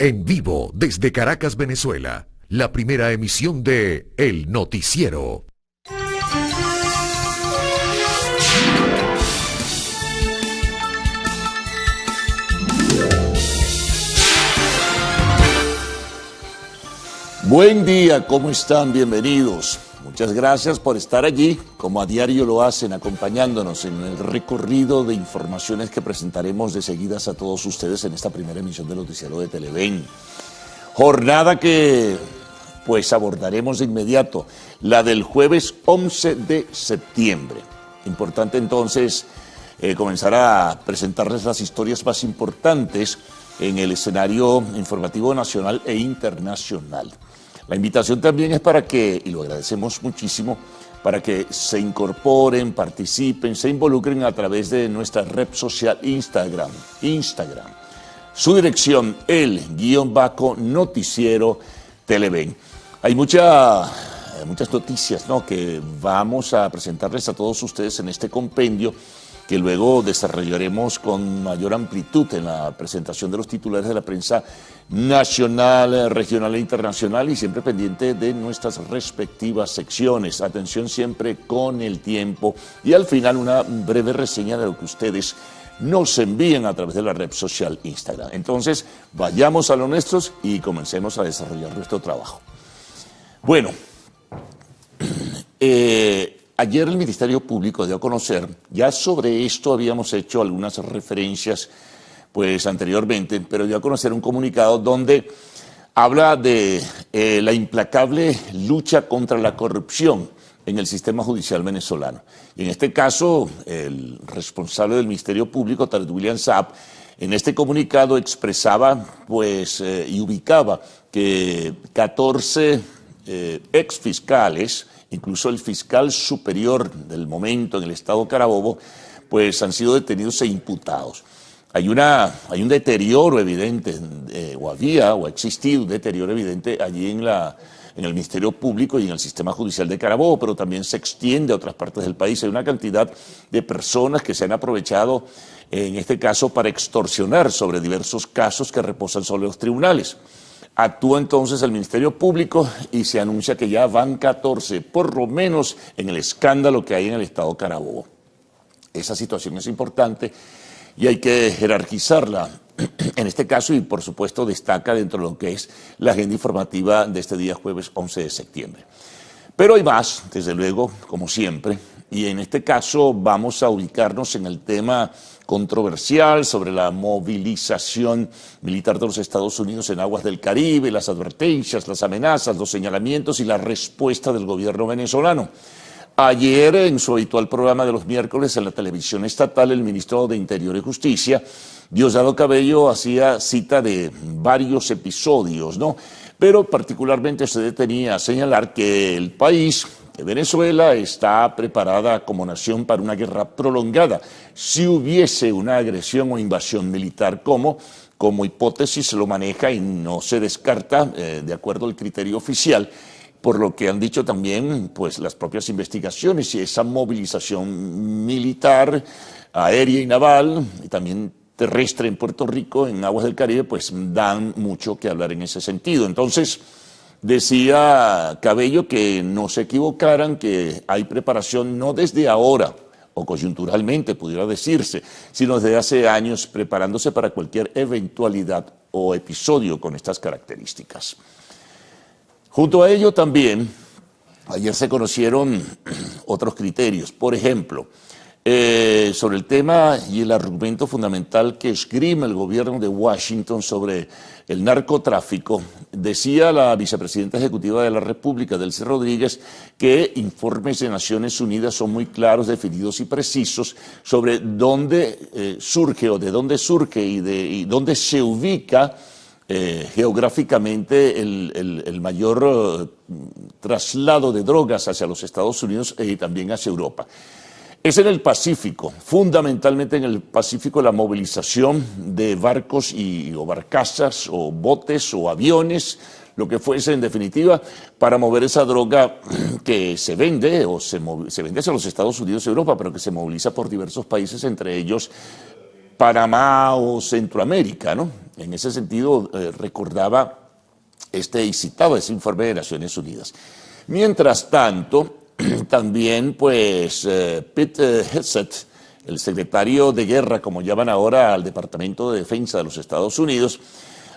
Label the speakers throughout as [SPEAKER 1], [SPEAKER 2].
[SPEAKER 1] En vivo desde Caracas, Venezuela, la primera emisión de El Noticiero.
[SPEAKER 2] Buen día, ¿cómo están? Bienvenidos. Muchas gracias por estar allí, como a diario lo hacen, acompañándonos en el recorrido de informaciones que presentaremos de seguidas a todos ustedes en esta primera emisión del Noticiero de Televen. Jornada que pues abordaremos de inmediato, la del jueves 11 de septiembre. Importante entonces comenzar a presentarles las historias más importantes en el escenario informativo nacional e internacional. La invitación también es para que, y lo agradecemos muchísimo, para que se incorporen, participen, se involucren a través de nuestra red social Instagram. Su dirección, el_noticiero Televen. Hay muchas noticias, ¿no?, que vamos a presentarles a todos ustedes en este compendio, que luego desarrollaremos con mayor amplitud en la presentación de los titulares de la prensa nacional, regional e internacional, y siempre pendiente de nuestras respectivas secciones. Atención siempre con el tiempo, y al final una breve reseña de lo que ustedes nos envíen a través de la red social Instagram. Entonces, vayamos a lo nuestros y comencemos a desarrollar nuestro trabajo. Bueno, ayer el Ministerio Público dio a conocer, ya sobre esto habíamos hecho algunas referencias pues anteriormente, pero dio a conocer un comunicado donde habla de la implacable lucha contra la corrupción en el sistema judicial venezolano. Y en este caso, el responsable del Ministerio Público, Tarek William Saab, en este comunicado expresaba pues y ubicaba que 14 exfiscales, incluso el fiscal superior del momento en el estado Carabobo, pues han sido detenidos e imputados. Hay un deterioro evidente, o ha existido un deterioro evidente allí en el Ministerio Público y en el sistema judicial de Carabobo, pero también se extiende a otras partes del país. Hay una cantidad de personas que se han aprovechado, en este caso, para extorsionar sobre diversos casos que reposan sobre los tribunales. Actúa entonces el Ministerio Público y se anuncia que ya van 14, por lo menos en el escándalo que hay en el estado Carabobo. Esa situación es importante y hay que jerarquizarla en este caso, y por supuesto destaca dentro de lo que es la agenda informativa de este día jueves 11 de septiembre. Pero hay más, desde luego, como siempre, y en este caso vamos a ubicarnos en el tema controversial sobre la movilización militar de los Estados Unidos en aguas del Caribe, las advertencias, las amenazas, los señalamientos y la respuesta del gobierno venezolano. Ayer, en su habitual programa de los miércoles en la televisión estatal, el ministro de Interior y Justicia, Diosdado Cabello, hacía cita de varios episodios, ¿no? Pero particularmente se detenía a señalar que el país, que Venezuela, está preparada como nación para una guerra prolongada si hubiese una agresión o invasión militar, como hipótesis se lo maneja y no se descarta, de acuerdo al criterio oficial, por lo que han dicho también pues las propias investigaciones, y esa movilización militar, aérea y naval, y también terrestre en Puerto Rico, en aguas del Caribe, pues dan mucho que hablar en ese sentido. Entonces, decía Cabello que no se equivocaran, que hay preparación no desde ahora, o coyunturalmente pudiera decirse, sino desde hace años preparándose para cualquier eventualidad o episodio con estas características. Junto a ello también, ayer se conocieron otros criterios. Por ejemplo, sobre el tema y el argumento fundamental que esgrime el gobierno de Washington sobre el narcotráfico, decía la vicepresidenta ejecutiva de la República, Delcy Rodríguez, que informes de Naciones Unidas son muy claros, definidos y precisos sobre dónde surge o de dónde surge y dónde se ubica geográficamente el mayor traslado de drogas hacia los Estados Unidos y también hacia Europa. Es en el Pacífico, fundamentalmente en el Pacífico, la movilización de barcos o barcazas o botes o aviones, lo que fuese en definitiva, para mover esa droga que se vende se vende hacia los Estados Unidos y Europa, pero que se moviliza por diversos países, entre ellos Panamá o Centroamérica, ¿no? En ese sentido, recordaba y citaba ese informe de Naciones Unidas. Mientras tanto, también, pues, Pete Hegseth, el secretario de Guerra, como llaman ahora al Departamento de Defensa de los Estados Unidos,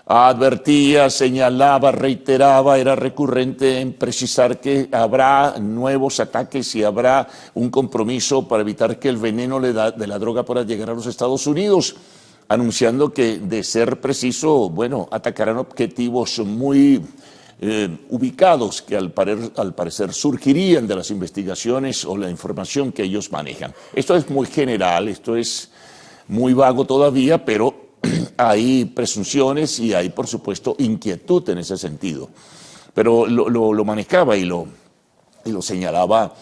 [SPEAKER 2] advertía, señalaba, reiteraba, era recurrente en precisar que habrá nuevos ataques y habrá un compromiso para evitar que el veneno de la droga pueda llegar a los Estados Unidos, anunciando que, de ser preciso, bueno, atacarán objetivos muy ubicados que al parecer surgirían de las investigaciones o la información que ellos manejan. Esto es muy general, esto es muy vago todavía, pero hay presunciones y hay, por supuesto, inquietud en ese sentido. Pero lo manejaba y lo señalaba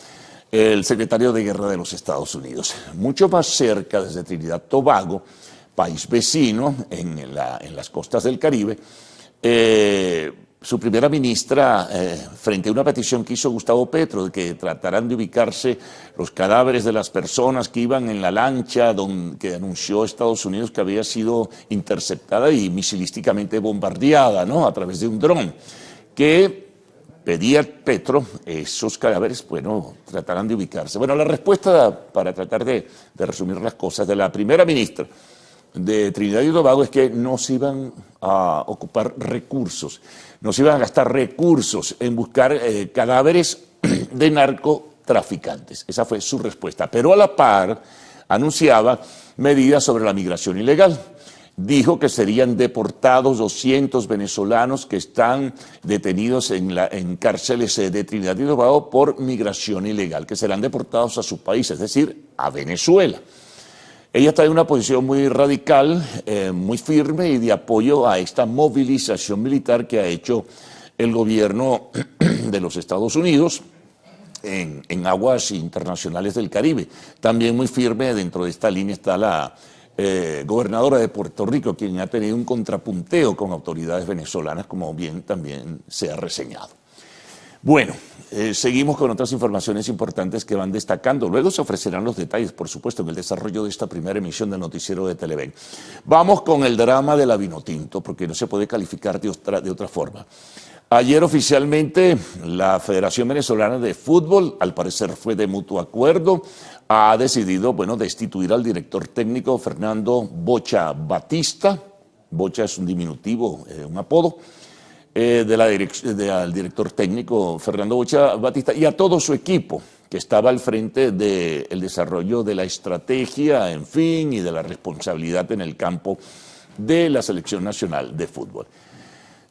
[SPEAKER 2] el secretario de Guerra de los Estados Unidos. Mucho más cerca, desde Trinidad y Tobago, país vecino en las costas del Caribe, su primera ministra, frente a una petición que hizo Gustavo Petro de que trataran de ubicarse los cadáveres de las personas que iban en la lancha que anunció Estados Unidos que había sido interceptada y misilísticamente bombardeada, ¿no?, a través de un dron, que pedía Petro esos cadáveres, bueno, tratarán de ubicarse. Bueno, la respuesta, para tratar de resumir las cosas, de la primera ministra de Trinidad y Tobago es que no se iban a ocupar recursos, no se iban a gastar recursos en buscar cadáveres de narcotraficantes. Esa fue su respuesta. Pero a la par anunciaba medidas sobre la migración ilegal. Dijo que serían deportados 200 venezolanos que están detenidos en cárceles de Trinidad y Tobago por migración ilegal, que serán deportados a su país, es decir, a Venezuela. Ella está en una posición muy radical, muy firme y de apoyo a esta movilización militar que ha hecho el gobierno de los Estados Unidos en aguas internacionales del Caribe. También muy firme dentro de esta línea está la gobernadora de Puerto Rico, quien ha tenido un contrapunteo con autoridades venezolanas, como bien también se ha reseñado. Bueno, seguimos con otras informaciones importantes que van destacando. Luego se ofrecerán los detalles, por supuesto, en el desarrollo de esta primera emisión del noticiero de Televen. Vamos con el drama de la Vinotinto, porque no se puede calificar de otra forma. Ayer oficialmente la Federación Venezolana de Fútbol, al parecer fue de mutuo acuerdo, ha decidido, bueno, destituir al director técnico Fernando Bocha Batista. Bocha es un diminutivo, un apodo. Al director técnico Fernando Bocha Batista y a todo su equipo que estaba al frente del desarrollo de la estrategia, en fin, y de la responsabilidad en el campo de la Selección Nacional de Fútbol.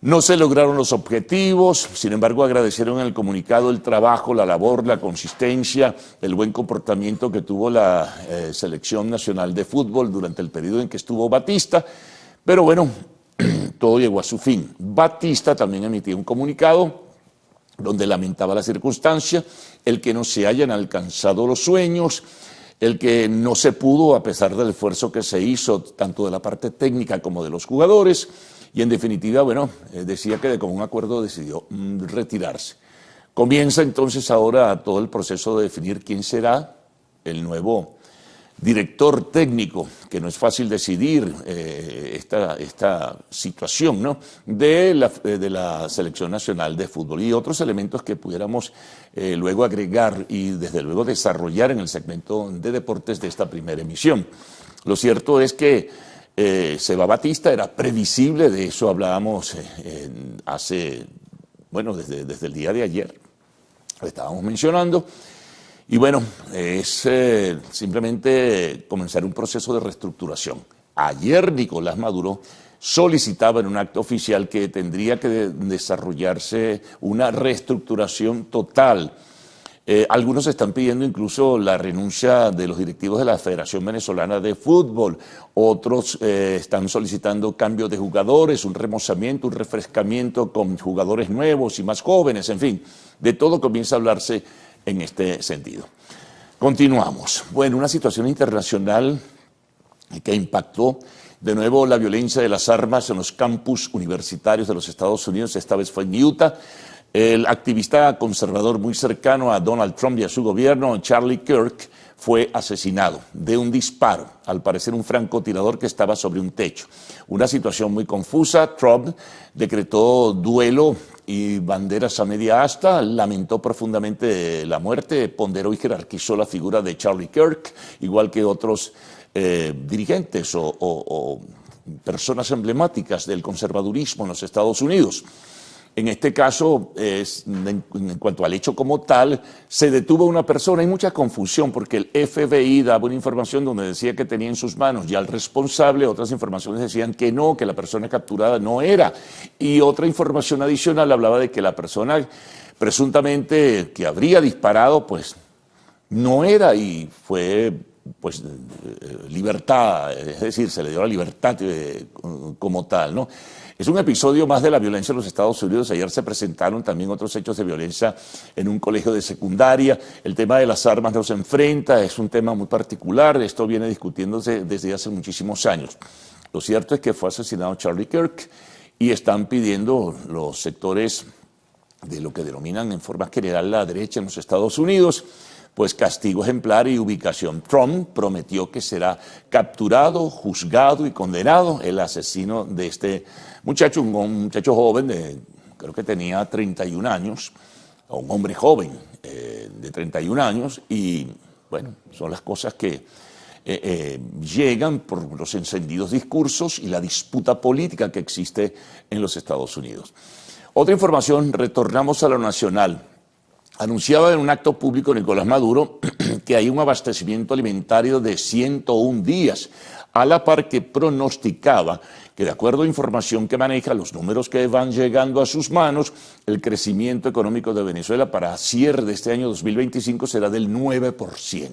[SPEAKER 2] No se lograron los objetivos, sin embargo agradecieron en el comunicado el trabajo, la labor, la consistencia, el buen comportamiento que tuvo la Selección Nacional de Fútbol durante el periodo en que estuvo Batista, pero bueno, todo llegó a su fin. Batista también emitió un comunicado donde lamentaba la circunstancia, el que no se hayan alcanzado los sueños, el que no se pudo a pesar del esfuerzo que se hizo tanto de la parte técnica como de los jugadores, y en definitiva, bueno, decía que de común acuerdo decidió retirarse. Comienza entonces ahora todo el proceso de definir quién será el nuevo director técnico, que no es fácil decidir esta situación, ¿no?, de la Selección Nacional de Fútbol, y otros elementos que pudiéramos luego agregar y desde luego desarrollar en el segmento de deportes de esta primera emisión. Lo cierto es que se va Batista, era previsible, de eso hablábamos desde el día de ayer, lo estábamos mencionando. Y bueno, es simplemente comenzar un proceso de reestructuración. Ayer Nicolás Maduro solicitaba en un acto oficial que tendría que desarrollarse una reestructuración total. Algunos están pidiendo incluso la renuncia de los directivos de la Federación Venezolana de Fútbol, otros están solicitando cambios de jugadores, un remozamiento, un refrescamiento con jugadores nuevos y más jóvenes, en fin, de todo comienza a hablarse en este sentido. Continuamos. Bueno, una situación internacional que impactó de nuevo la violencia de las armas en los campus universitarios de los Estados Unidos, esta vez fue en Utah. El activista conservador muy cercano a Donald Trump y a su gobierno, Charlie Kirk, fue asesinado de un disparo, al parecer un francotirador que estaba sobre un techo. Una situación muy confusa. Trump decretó duelo y banderas a media asta, lamentó profundamente la muerte, ponderó y jerarquizó la figura de Charlie Kirk, igual que otros dirigentes o personas emblemáticas del conservadurismo en los Estados Unidos. En este caso, en cuanto al hecho como tal, se detuvo a una persona. Hay mucha confusión porque el FBI daba una información donde decía que tenía en sus manos ya al responsable, otras informaciones decían que no, que la persona capturada no era. Y otra información adicional hablaba de que la persona presuntamente que habría disparado, pues no era, y fue pues libertad, es decir, se le dio la libertad como tal, ¿no? Es un episodio más de la violencia en los Estados Unidos. Ayer se presentaron también otros hechos de violencia en un colegio de secundaria. El tema de las armas nos enfrenta, es un tema muy particular. Esto viene discutiéndose desde hace muchísimos años. Lo cierto es que fue asesinado Charlie Kirk y están pidiendo los sectores de lo que denominan en forma general la derecha en los Estados Unidos, pues castigo ejemplar y ubicación. Trump prometió que será capturado, juzgado y condenado el asesino de este muchacho, un muchacho joven, creo que tenía 31 años, o un hombre joven de 31 años, y bueno, son las cosas que llegan por los encendidos discursos y la disputa política que existe en los Estados Unidos. Otra información, retornamos a lo nacional. Anunciaba en un acto público Nicolás Maduro que hay un abastecimiento alimentario de 101 días, a la par que pronosticaba que, de acuerdo a información que maneja, los números que van llegando a sus manos, el crecimiento económico de Venezuela para cierre de este año 2025 será del 9%.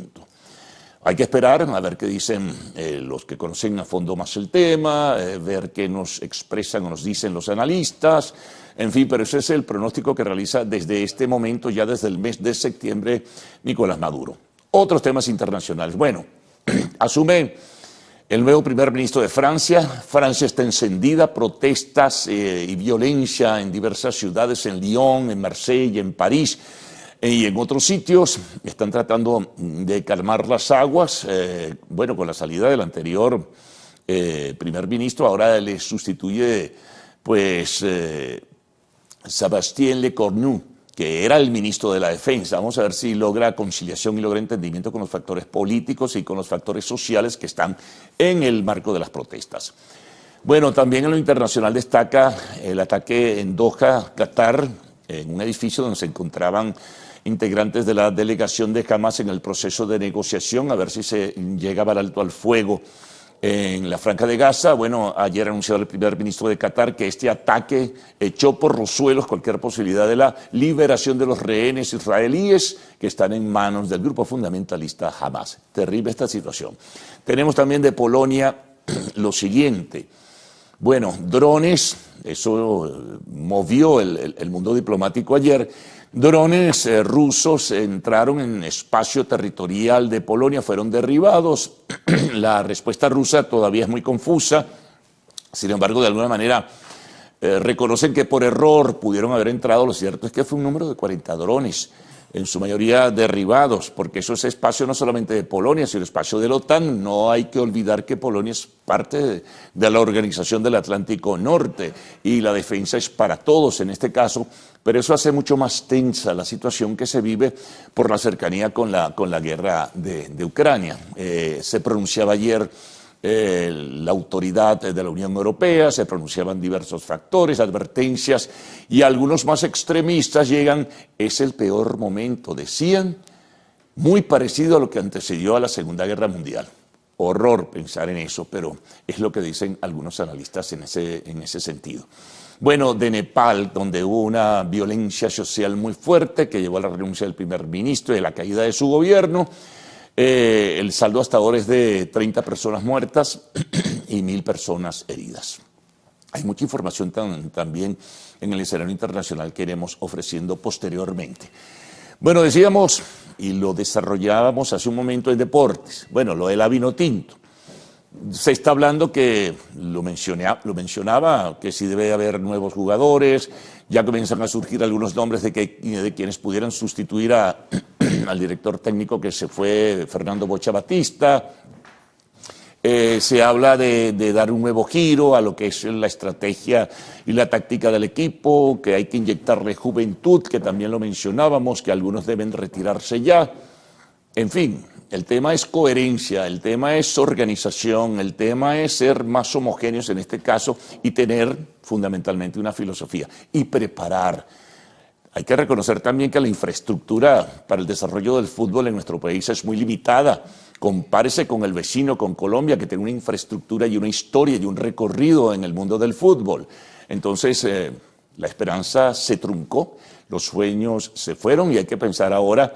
[SPEAKER 2] Hay que esperar a ver qué dicen los que conocen a fondo más el tema, ver qué nos expresan o nos dicen los analistas, en fin, pero ese es el pronóstico que realiza desde este momento, ya desde el mes de septiembre, Nicolás Maduro. Otros temas internacionales. Bueno, asume el nuevo primer ministro de Francia. Francia está encendida, protestas y violencia en diversas ciudades, en Lyon, en Marsella, en París y en otros sitios. Están tratando de calmar las aguas. Bueno, con la salida del anterior primer ministro, ahora le sustituye pues Sébastien Lecornu, que era el ministro de la Defensa. Vamos a ver si logra conciliación y logra entendimiento con los factores políticos y con los factores sociales que están en el marco de las protestas. Bueno, también en lo internacional destaca el ataque en Doha, Qatar, en un edificio donde se encontraban integrantes de la delegación de Hamas en el proceso de negociación, a ver si se llegaba al alto al fuego en la Franja de Gaza. Bueno, ayer anunció el primer ministro de Qatar que este ataque echó por los suelos cualquier posibilidad de la liberación de los rehenes israelíes que están en manos del grupo fundamentalista Hamas. Terrible esta situación. Tenemos también de Polonia lo siguiente. Bueno, drones, eso movió el mundo diplomático ayer. Drones rusos entraron en espacio territorial de Polonia, fueron derribados. La respuesta rusa todavía es muy confusa. Sin embargo, de alguna manera reconocen que por error pudieron haber entrado. Lo cierto es que fue un número de 40 drones, en su mayoría derribados, porque eso es espacio no solamente de Polonia, sino espacio de la OTAN. No hay que olvidar que Polonia es parte de la Organización del Atlántico Norte y la defensa es para todos en este caso, pero eso hace mucho más tensa la situación que se vive por la cercanía con la guerra de Ucrania. Se pronunciaba ayer la autoridad de la Unión Europea, se pronunciaban diversos factores, advertencias, y algunos más extremistas llegan, es el peor momento, decían, muy parecido a lo que antecedió a la Segunda Guerra Mundial. Horror pensar en eso, pero es lo que dicen algunos analistas en ese sentido. Bueno, de Nepal, donde hubo una violencia social muy fuerte que llevó a la renuncia del primer ministro y a la caída de su gobierno. El saldo hasta ahora es de 30 personas muertas y 1.000 personas heridas. Hay mucha información también en el escenario internacional que iremos ofreciendo posteriormente. Bueno, decíamos y lo desarrollábamos hace un momento en deportes. Bueno, lo del Vinotinto. Se está hablando que, lo mencionaba, que sí debe haber nuevos jugadores, ya comienzan a surgir algunos nombres de quienes pudieran sustituir a al director técnico que se fue, Fernando Bocha Batista. Se habla de dar un nuevo giro a lo que es la estrategia y la táctica del equipo, que hay que inyectarle juventud, que también lo mencionábamos, que algunos deben retirarse ya. En fin, el tema es coherencia, el tema es organización, el tema es ser más homogéneos en este caso y tener fundamentalmente una filosofía y preparar. Hay que reconocer también que la infraestructura para el desarrollo del fútbol en nuestro país es muy limitada. Compárese con el vecino, con Colombia, que tiene una infraestructura y una historia y un recorrido en el mundo del fútbol. Entonces, la esperanza se truncó, los sueños se fueron y hay que pensar ahora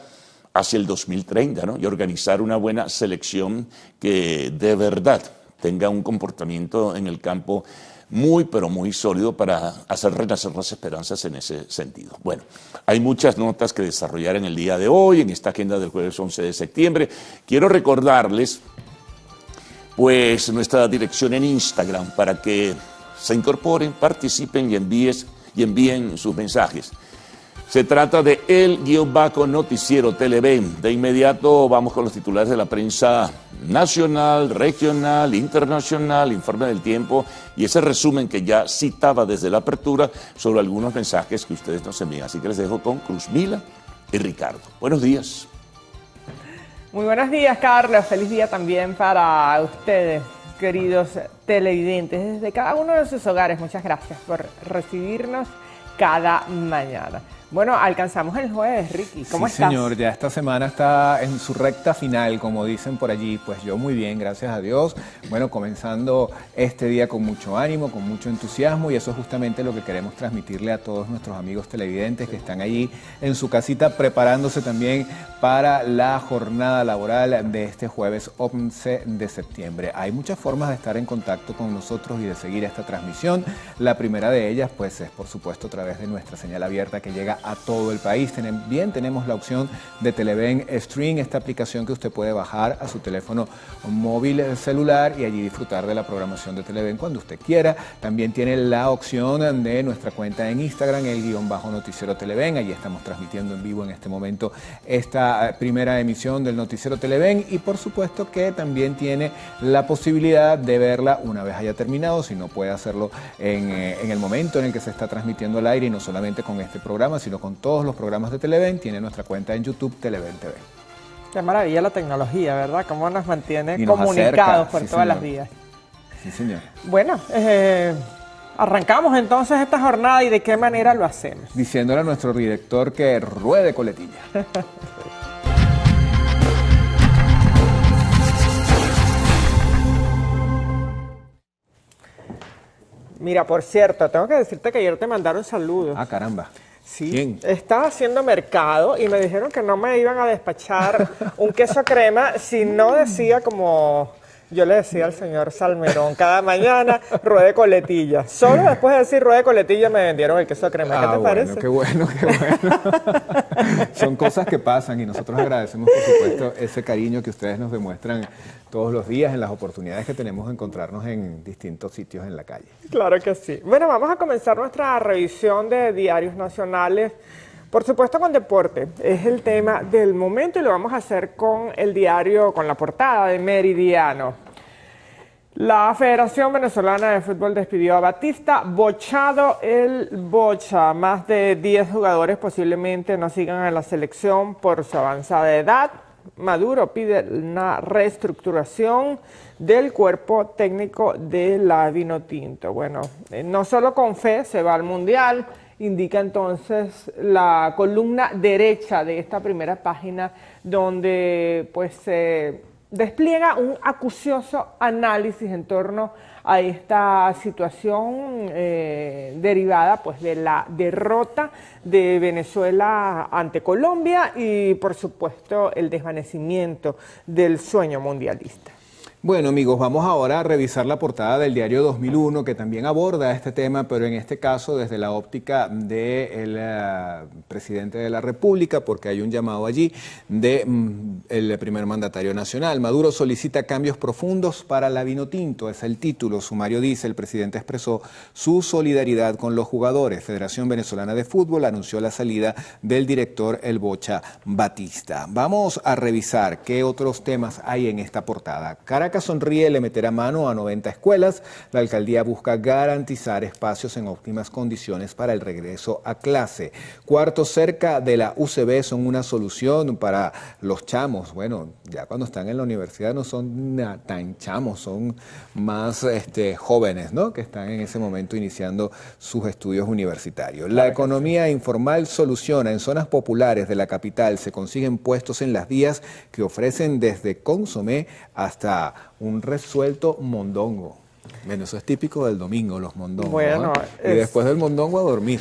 [SPEAKER 2] hacia el 2030, ¿no? Y organizar una buena selección que de verdad tenga un comportamiento en el campo muy, pero muy sólido para hacer renacer las esperanzas en ese sentido. Bueno, hay muchas notas que desarrollar en el día de hoy, en esta agenda del jueves 11 de septiembre. Quiero recordarles, pues, nuestra dirección en Instagram para que se incorporen, participen y envíen sus mensajes. Se trata de el-noticiero Televen. De inmediato vamos con los titulares de la prensa nacional, regional, internacional, informe del tiempo y ese resumen que ya citaba desde la apertura sobre algunos mensajes que ustedes nos envían. Así que les dejo con Cruzmila y Ricardo. Buenos días.
[SPEAKER 3] Muy buenos días, Carlos. Feliz día también para ustedes, queridos televidentes, desde cada uno de sus hogares. Muchas gracias por recibirnos cada mañana. Bueno, alcanzamos el jueves, Ricky. ¿Cómo estás?
[SPEAKER 4] Sí, señor, ya esta semana está en su recta final, como dicen por allí. Pues yo muy bien, gracias a Dios. Bueno, comenzando este día con mucho ánimo, con mucho entusiasmo, y eso es justamente lo que queremos transmitirle a todos nuestros amigos televidentes que están allí en su casita preparándose también para la jornada laboral de este jueves 11 de septiembre. Hay muchas formas de estar en contacto con nosotros y de seguir esta transmisión. La primera de ellas, pues, es por supuesto a través de nuestra señal abierta que llega a todo el país. También tenemos la opción de Televen Stream, esta aplicación que usted puede bajar a su teléfono móvil celular y allí disfrutar de la programación de Televen cuando usted quiera. También tiene la opción de nuestra cuenta en Instagram, el-noticiero Televen. Allí estamos transmitiendo en vivo en este momento esta primera emisión del noticiero Televen, y por supuesto que también tiene la posibilidad de verla una vez haya terminado, si no puede hacerlo en el momento en el que se está transmitiendo al aire, y no solamente con este programa, sino con todos los programas de Televen. Tiene nuestra cuenta en YouTube, Televen TV.
[SPEAKER 3] Qué maravilla la tecnología, ¿verdad? Cómo nos mantiene comunicados por todas las vías.
[SPEAKER 4] Sí, señor.
[SPEAKER 3] Bueno, arrancamos entonces esta jornada, y ¿de qué manera lo hacemos?
[SPEAKER 4] Diciéndole a nuestro director que ruede coletilla.
[SPEAKER 3] Mira, por cierto, tengo que decirte que ayer te mandaron saludos.
[SPEAKER 4] Ah, caramba.
[SPEAKER 3] Sí,
[SPEAKER 4] ¿Quién?
[SPEAKER 3] estaba haciendo mercado y me dijeron que no me iban a despachar un queso crema si no decía, como yo le decía al señor Salmerón cada mañana, ruede coletilla. Solo después de decir ruede coletilla me vendieron el queso crema. ¿Qué te parece?
[SPEAKER 4] Qué bueno, qué bueno. Son cosas que pasan y nosotros agradecemos, por supuesto, ese cariño que ustedes nos demuestran todos los días en las oportunidades que tenemos de encontrarnos en distintos sitios en la calle.
[SPEAKER 3] Claro que sí. Bueno, vamos a comenzar nuestra revisión de diarios nacionales, por supuesto con deporte. Es el tema del momento y lo vamos a hacer con el diario, con la portada de Meridiano. La Federación Venezolana de Fútbol despidió a Batista, bochado el Bocha. Más de 10 jugadores posiblemente no sigan en la selección por su avanzada edad. Maduro pide una reestructuración del cuerpo técnico de la Vinotinto. Bueno, no solo con fe se va al Mundial, indica entonces la columna derecha de esta primera página, donde pues se despliega un acucioso análisis en torno a esta situación derivada pues de la derrota de Venezuela ante Colombia y por supuesto el desvanecimiento del sueño mundialista.
[SPEAKER 4] Bueno, amigos, vamos ahora a revisar la portada del diario 2001, que también aborda este tema, pero en este caso desde la óptica del presidente de la República, porque hay un llamado allí del primer mandatario nacional. Maduro solicita cambios profundos para la Vinotinto, es el título. Sumario dice, el presidente expresó su solidaridad con los jugadores. Federación Venezolana de Fútbol anunció la salida del director El Bocha Batista. Vamos a revisar qué otros temas hay en esta portada. Caracas sonríe, le meterá mano a 90 escuelas. La alcaldía busca garantizar espacios en óptimas condiciones para el regreso a clase. Cuartos cerca de la UCB son una solución para los chamos. Bueno, ya cuando están en la universidad no son tan chamos, son más jóvenes, ¿no?, que están en ese momento iniciando sus estudios universitarios. La economía informal soluciona. En zonas populares de la capital se consiguen puestos en las vías que ofrecen desde consomé hasta un resuelto mondongo. Bueno, eso es típico del domingo, los mondongos.
[SPEAKER 3] Bueno,
[SPEAKER 4] ¿no? Y después del mondongo a dormir.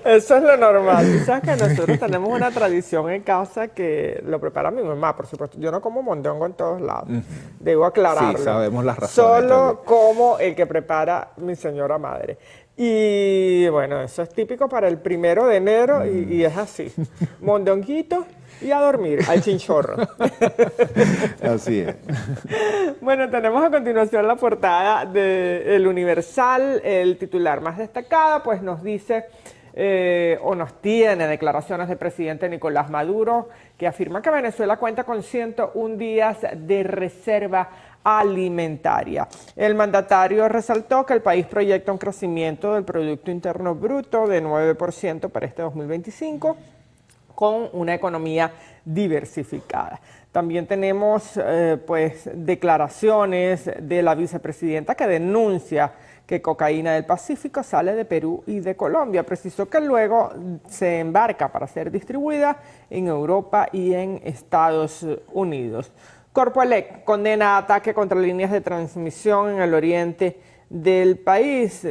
[SPEAKER 3] Eso es lo normal. Tú sabes que nosotros tenemos una tradición en casa que lo prepara mi mamá, por supuesto. Yo no como mondongo en todos lados. Debo aclararlo.
[SPEAKER 4] Sí, sabemos las razones.
[SPEAKER 3] Solo como el que prepara mi señora madre. Y bueno, eso es típico para el 1 de enero y es así. Mondonguito y a dormir, al chinchorro.
[SPEAKER 4] Así es.
[SPEAKER 3] Bueno, tenemos a continuación la portada de El Universal. El titular más destacada pues nos dice o nos tiene declaraciones del presidente Nicolás Maduro, que afirma que Venezuela cuenta con 101 días de reserva alimentaria. El mandatario resaltó que el país proyecta un crecimiento del Producto Interno Bruto de 9% para este 2025, con una economía diversificada. También tenemos pues declaraciones de la vicepresidenta que denuncia que cocaína del Pacífico sale de Perú y de Colombia. Precisó que luego se embarca para ser distribuida en Europa y en Estados Unidos. Corpoelec condena ataque contra líneas de transmisión en el oriente del país.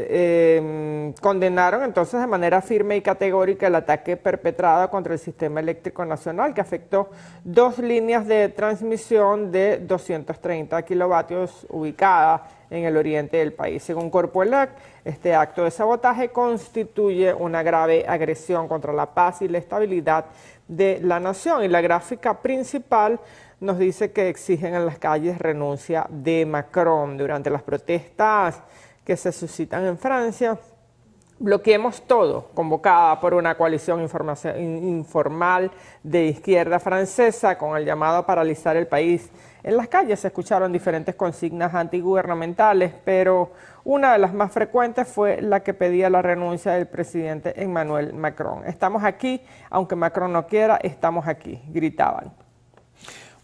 [SPEAKER 3] Condenaron entonces de manera firme y categórica el ataque perpetrado contra el sistema eléctrico nacional, que afectó 2 líneas de transmisión de 230 kilovatios ubicadas en el oriente del país. Según Corpoelec, este acto de sabotaje constituye una grave agresión contra la paz y la estabilidad de la nación. Y la gráfica principal nos dice que exigen en las calles renuncia de Macron. Durante las protestas que se suscitan en Francia, Bloqueemos Todo, convocada por una coalición informal de izquierda francesa con el llamado a paralizar el país. En las calles se escucharon diferentes consignas antigubernamentales, pero una de las más frecuentes fue la que pedía la renuncia del presidente Emmanuel Macron. Estamos aquí, aunque Macron no quiera, estamos aquí, gritaban.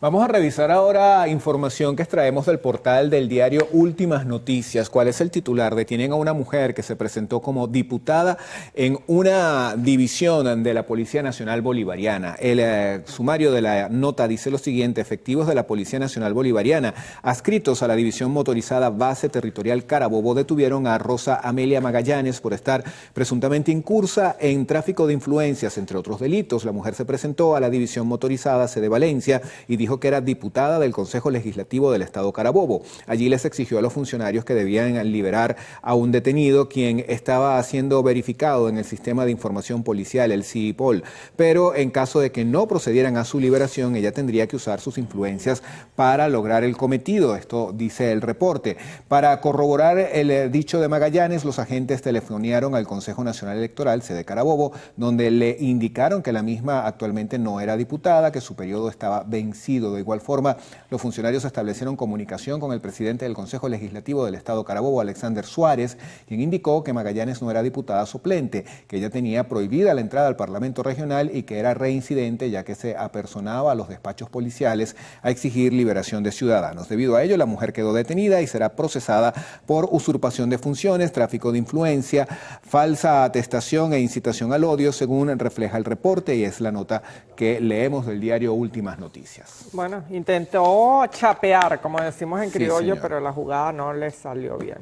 [SPEAKER 4] Vamos a revisar ahora información que extraemos del portal del diario Últimas Noticias. ¿Cuál es el titular? Detienen a una mujer que se presentó como diputada en una división de la Policía Nacional Bolivariana. El sumario de la nota dice lo siguiente: efectivos de la Policía Nacional Bolivariana adscritos a la División Motorizada Base Territorial Carabobo detuvieron a Rosa Amelia Magallanes por estar presuntamente incursa en tráfico de influencias, entre otros delitos. La mujer se presentó a la División Motorizada Sede Valencia y dijo que era diputada del Consejo Legislativo del Estado Carabobo. Allí les exigió a los funcionarios que debían liberar a un detenido quien estaba siendo verificado en el Sistema de Información Policial, el CIPOL, pero en caso de que no procedieran a su liberación, ella tendría que usar sus influencias para lograr el cometido. Esto dice el reporte. Para corroborar el dicho de Magallanes, los agentes telefonearon al Consejo Nacional Electoral, sede Carabobo, donde le indicaron que la misma actualmente no era diputada, que su periodo estaba vencido. De igual forma, los funcionarios establecieron comunicación con el presidente del Consejo Legislativo del Estado Carabobo, Alexander Suárez, quien indicó que Magallanes no era diputada suplente, que ella tenía prohibida la entrada al Parlamento Regional y que era reincidente ya que se apersonaba a los despachos policiales a exigir liberación de ciudadanos. Debido a ello, la mujer quedó detenida y será procesada por usurpación de funciones, tráfico de influencia, falsa atestación e incitación al odio, según refleja el reporte, y es la nota que leemos del diario Últimas Noticias.
[SPEAKER 3] Bueno, intentó chapear, como decimos en criollo,
[SPEAKER 4] señor.
[SPEAKER 3] pero la jugada no le salió bien.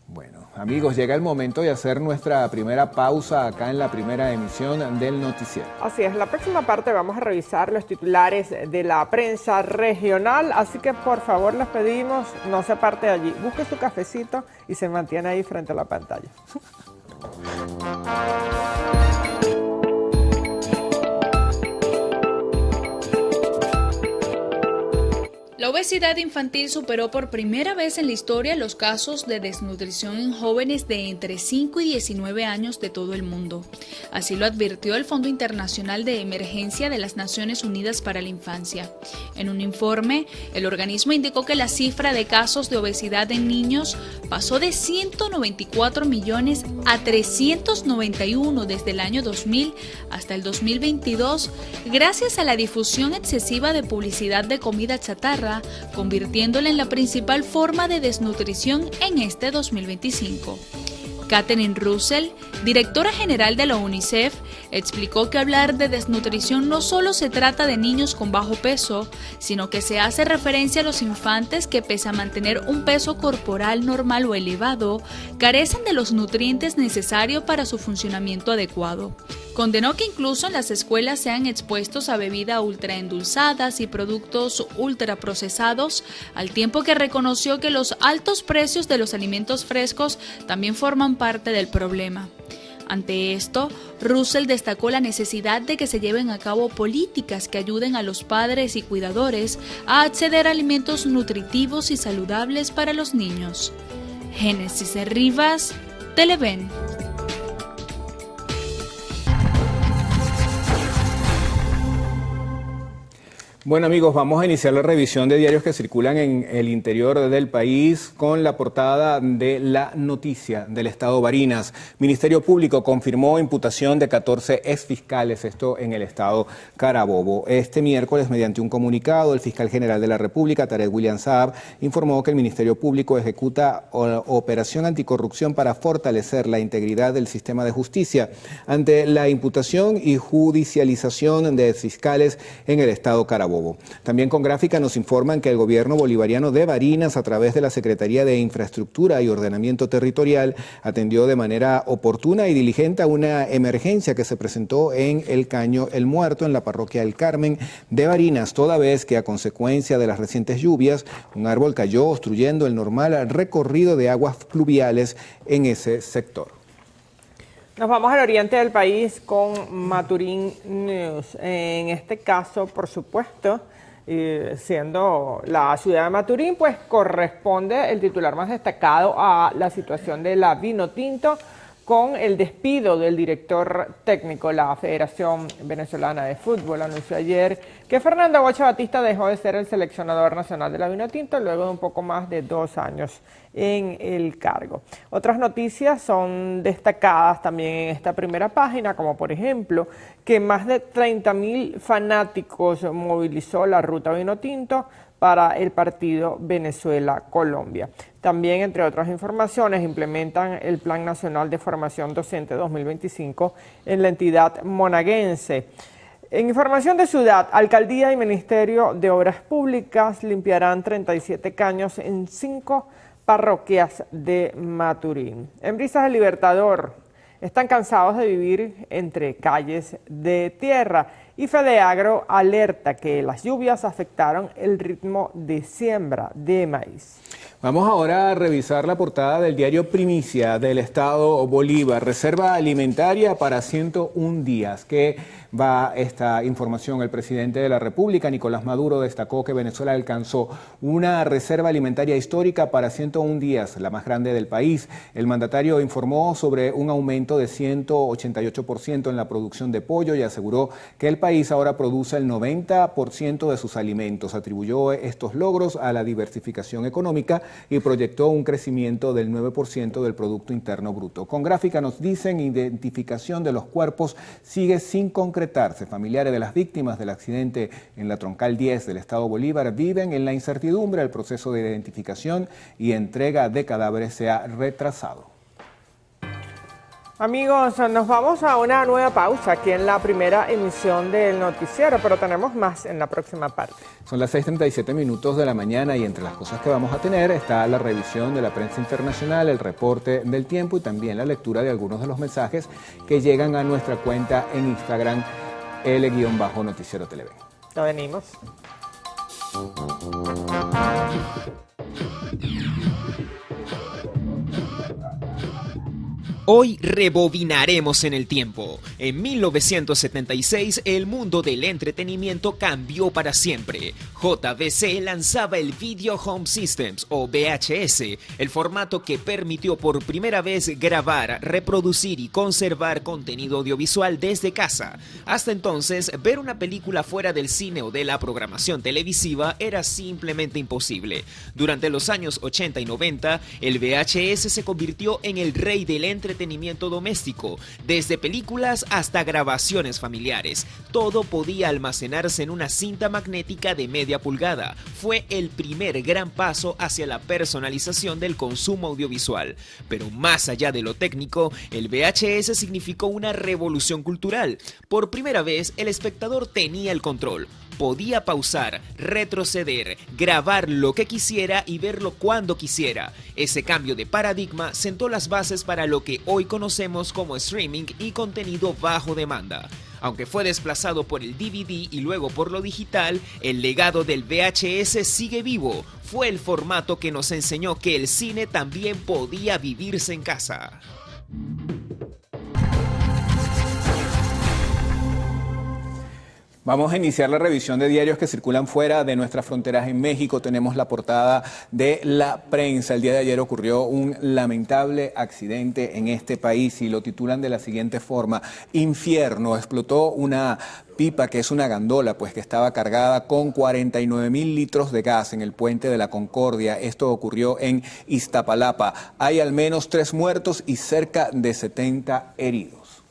[SPEAKER 4] Bueno, amigos, llega el momento de hacer nuestra primera pausa acá en la primera emisión del noticiero.
[SPEAKER 3] Así es, en la próxima parte vamos a revisar los titulares de la prensa regional, así que por favor les pedimos, no se aparte de allí, busque su cafecito y se mantiene ahí frente a la pantalla.
[SPEAKER 5] La obesidad infantil superó por primera vez en la historia los casos de desnutrición en jóvenes de entre 5 y 19 años de todo el mundo. Así lo advirtió el Fondo Internacional de Emergencia de las Naciones Unidas para la Infancia. En un informe, el organismo indicó que la cifra de casos de obesidad en niños pasó de 194 millones a 391 desde el año 2000 hasta el 2022, gracias a la difusión excesiva de publicidad de comida chatarra, convirtiéndola en la principal forma de desnutrición en este 2025. Katherine Russell, directora general de la UNICEF, explicó que hablar de desnutrición no solo se trata de niños con bajo peso, sino que se hace referencia a los infantes que, pese a mantener un peso corporal normal o elevado, carecen de los nutrientes necesarios para su funcionamiento adecuado. Condenó que incluso en las escuelas sean expuestos a bebidas ultraendulzadas y productos ultraprocesados, al tiempo que reconoció que los altos precios de los alimentos frescos también forman parte del problema. Ante esto, Russell destacó la necesidad de que se lleven a cabo políticas que ayuden a los padres y cuidadores a acceder a alimentos nutritivos y saludables para los niños. Génesis Rivas, Televen.
[SPEAKER 4] Bueno amigos, vamos a iniciar la revisión de diarios que circulan en el interior del país con la portada de La Noticia del Estado Barinas. Ministerio Público confirmó imputación de 14 exfiscales, esto en el Estado Carabobo. Este miércoles, mediante un comunicado, el fiscal general de la República, Tarek William Saab, informó que el Ministerio Público ejecuta operación anticorrupción para fortalecer la integridad del sistema de justicia ante la imputación y judicialización de exfiscales en el Estado Carabobo. También con gráfica nos informan que el gobierno bolivariano de Barinas, a través de la Secretaría de Infraestructura y Ordenamiento Territorial, atendió de manera oportuna y diligente a una emergencia que se presentó en el Caño El Muerto, en la parroquia El Carmen de Barinas, toda vez que a consecuencia de las recientes lluvias, un árbol cayó obstruyendo el normal recorrido de aguas pluviales en ese sector.
[SPEAKER 3] Nos vamos al oriente del país con Maturín News. En este caso, por supuesto, siendo la ciudad de Maturín, pues corresponde el titular más destacado a la situación de la Vinotinto con el despido del director técnico. La Federación Venezolana de Fútbol anunció ayer que Fernando Bocha Batista dejó de ser el seleccionador nacional de la Vinotinto luego de un poco más de 2 años en el cargo. Otras noticias son destacadas también en esta primera página, como por ejemplo que más de 30.000 fanáticos movilizó la ruta Vinotinto para el partido Venezuela-Colombia. También, entre otras informaciones, implementan el Plan Nacional de Formación Docente 2025 en la entidad monaguense. En información de ciudad, Alcaldía y Ministerio de Obras Públicas limpiarán 37 caños en 5 parroquias de Maturín. En Brisas del Libertador, están cansados de vivir entre calles de tierra y Fedeagro alerta que las lluvias afectaron el ritmo de siembra de maíz.
[SPEAKER 4] Vamos ahora a revisar la portada del diario Primicia del Estado Bolívar. Reserva alimentaria para 101 días. ¿Qué va esta información? El presidente de la República, Nicolás Maduro, destacó que Venezuela alcanzó una reserva alimentaria histórica para 101 días, la más grande del país. El mandatario informó sobre un aumento de 188% en la producción de pollo y aseguró que el país ahora produce el 90% de sus alimentos. Atribuyó estos logros a la diversificación económica y proyectó un crecimiento del 9% del Producto Interno Bruto. Con gráfica nos dicen, identificación de los cuerpos sigue sin concretarse. Familiares de las víctimas del accidente en la Troncal 10 del Estado Bolívar viven en la incertidumbre. El proceso de identificación y entrega de cadáveres se ha retrasado.
[SPEAKER 3] Amigos, nos vamos a una nueva pausa aquí en la primera emisión del noticiero, pero tenemos más en la próxima parte.
[SPEAKER 4] Son las 6:37 de la mañana y entre las cosas que vamos a tener está la revisión de la prensa internacional, el reporte del tiempo y también la lectura de algunos de los mensajes que llegan a nuestra cuenta en Instagram, L_Noticiero Televen.
[SPEAKER 3] Ya venimos.
[SPEAKER 6] Hoy rebobinaremos en el tiempo. En 1976, el mundo del entretenimiento cambió para siempre. JVC lanzaba el Video Home Systems, o VHS, el formato que permitió por primera vez grabar, reproducir y conservar contenido audiovisual desde casa. Hasta entonces, ver una película fuera del cine o de la programación televisiva era simplemente imposible. Durante los años 80 y 90, el VHS se convirtió en el rey del entretenimiento doméstico, desde películas hasta grabaciones familiares. Todo podía almacenarse en una cinta magnética de media pulgada. Fue el primer gran paso hacia la personalización del consumo audiovisual. Pero más allá de lo técnico, el VHS significó una revolución cultural. Por primera vez, el espectador tenía el control. Podía pausar, retroceder, grabar lo que quisiera y verlo cuando quisiera. Ese cambio de paradigma sentó las bases para lo que hoy conocemos como streaming y contenido bajo demanda. Aunque fue desplazado por el DVD y luego por lo digital, el legado del VHS sigue vivo. Fue el formato que nos enseñó que el cine también podía vivirse en casa.
[SPEAKER 4] Vamos a iniciar la revisión de diarios que circulan fuera de nuestras fronteras. En México tenemos la portada de La Prensa. El día de ayer ocurrió un lamentable accidente en este país y lo titulan de la siguiente forma: Infierno. Explotó una pipa que es una gandola, pues que estaba cargada con 49,000 litros de gas en el puente de la Concordia. Esto ocurrió en Iztapalapa. Hay al menos 3 muertos y cerca de 70 heridos.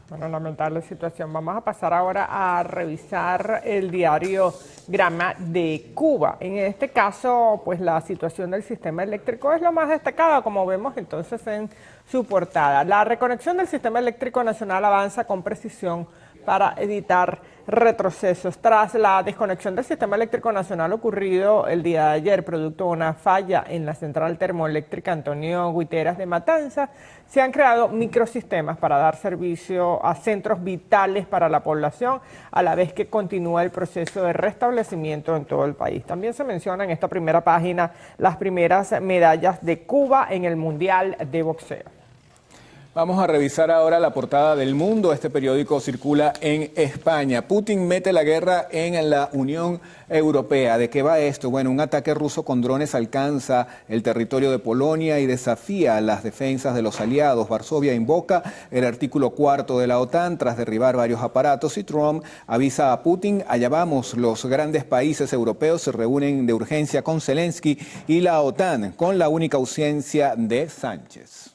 [SPEAKER 3] Bueno, lamentable situación. Vamos a pasar ahora a revisar el diario Grama de Cuba. En este caso, pues la situación del sistema eléctrico es lo más destacado, como vemos entonces en su portada. La reconexión del sistema eléctrico nacional avanza con precisión para evitar retrocesos. Tras la desconexión del sistema eléctrico nacional ocurrido el día de ayer, producto de una falla en la central termoeléctrica Antonio Guiteras de Matanzas, se han creado microsistemas para dar servicio a centros vitales para la población, a la vez que continúa el proceso de restablecimiento en todo el país. También se menciona en esta primera página las primeras medallas de Cuba en el Mundial de Boxeo.
[SPEAKER 4] Vamos a revisar ahora la portada del Mundo. Este periódico circula en España. Putin mete la guerra en la Unión Europea. ¿De qué va esto? Bueno, un ataque ruso con drones alcanza el territorio de Polonia y desafía las defensas de los aliados. Varsovia invoca el artículo 4 de la OTAN tras derribar varios aparatos y Trump avisa a Putin: allá vamos, los grandes países europeos se reúnen de urgencia con Zelensky y la OTAN, con la única ausencia de Sánchez.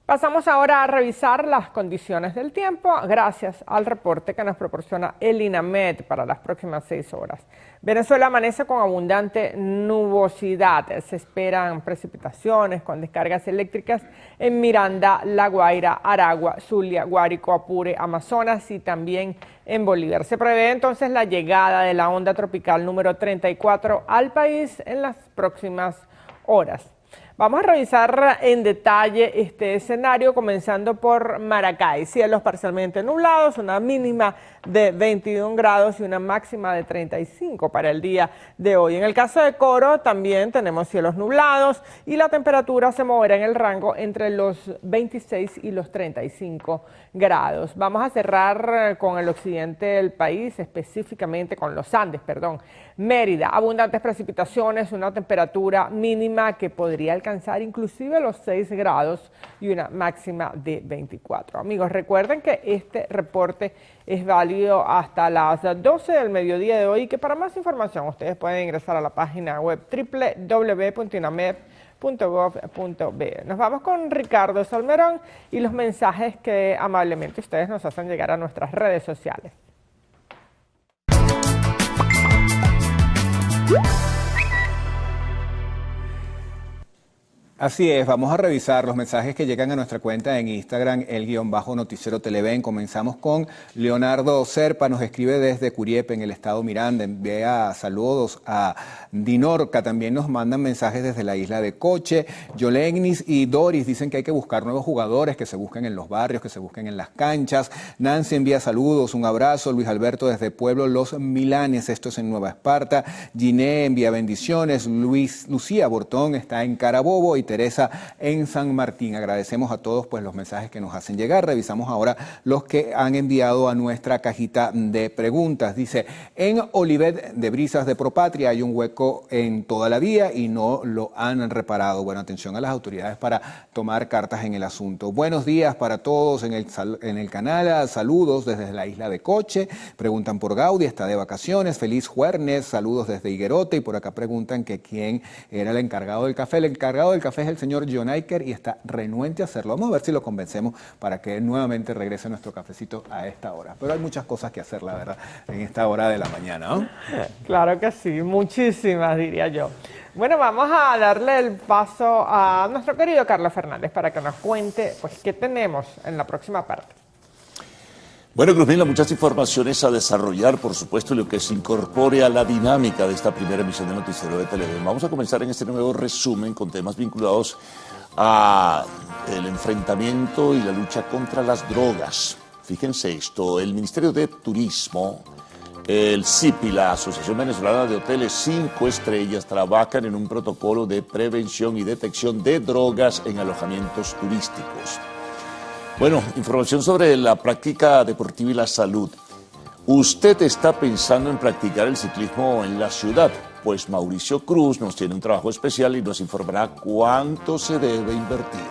[SPEAKER 3] Pasamos ahora a revisar las condiciones del tiempo gracias al reporte que nos proporciona el INAMED para las próximas 6 horas. Venezuela amanece con abundante nubosidad. Se esperan precipitaciones con descargas eléctricas en Miranda, La Guaira, Aragua, Zulia, Guárico, Apure, Amazonas y también en Bolívar. Se prevé entonces la llegada de la onda tropical número 34 al país en las próximas horas. Vamos a revisar en detalle este escenario, comenzando por Maracay. Cielos parcialmente nublados, una mínima de 21 grados y una máxima de 35 para el día de hoy. En el caso de Coro también tenemos cielos nublados y la temperatura se moverá en el rango entre los 26 y los 35 grados. Vamos a cerrar con el occidente del país, específicamente con los Andes, Mérida, abundantes precipitaciones, una temperatura mínima que podría alcanzar inclusive los 6 grados y una máxima de 24. Amigos, recuerden que este reporte es válido hasta las 12 del mediodía de hoy y que para más información ustedes pueden ingresar a la página web www.inamed.gov.be. Nos vamos con Ricardo Salmerón y los mensajes que amablemente ustedes nos hacen llegar a nuestras redes sociales.
[SPEAKER 4] Así es, vamos a revisar los mensajes que llegan a nuestra cuenta en Instagram, _noticiero Televen. Comenzamos con Leonardo Serpa, nos escribe desde Curiepe, en el estado Miranda, envía saludos a Dinorca, también nos mandan mensajes desde la isla de Coche. Yolegnis y Doris dicen que hay que buscar nuevos jugadores, que se busquen en los barrios, que se busquen en las canchas. Nancy envía saludos, un abrazo. Luis Alberto desde Pueblo Los Milanes, esto es en Nueva Esparta. Giné envía bendiciones. Lucía Bortón está en Carabobo y Teresa en San Martín. Agradecemos a todos pues los mensajes que nos hacen llegar. Revisamos ahora los que han enviado a nuestra cajita de preguntas. Dice, en Olivet de Brisas de Propatria hay un hueco en toda la vía y no lo han reparado. Bueno, atención a las autoridades para tomar cartas en el asunto. Buenos días para todos en el canal. Saludos desde la isla de Coche. Preguntan por Gaudí, está de vacaciones. Feliz jueves. Saludos desde Higuerote. Y por acá preguntan que quién era el encargado del café. El encargado del café es el señor John Iker y está renuente a hacerlo. Vamos a ver si lo convencemos para que nuevamente regrese nuestro cafecito a esta hora. Pero hay muchas cosas que hacer, la verdad, en esta hora de la mañana, ¿no?
[SPEAKER 3] Claro que sí, muchísimas, diría yo. Bueno, vamos a darle el paso a nuestro querido Carlos Fernández para que nos cuente pues qué tenemos en la próxima parte.
[SPEAKER 2] Bueno, Cruzmila, muchas informaciones a desarrollar, por supuesto, lo que se incorpore a la dinámica de esta primera emisión de Noticiero de Televen. Vamos a comenzar en este nuevo resumen con temas vinculados a el enfrentamiento y la lucha contra las drogas. Fíjense esto, el Ministerio de Turismo, el CIPI, la Asociación Venezolana de Hoteles 5 Estrellas, trabajan en un protocolo de prevención y detección de drogas en alojamientos turísticos. Bueno, información sobre la práctica deportiva y la salud. ¿Usted está pensando en practicar el ciclismo en la ciudad? Pues Mauricio Cruz nos tiene un trabajo especial y nos informará cuánto se debe invertir.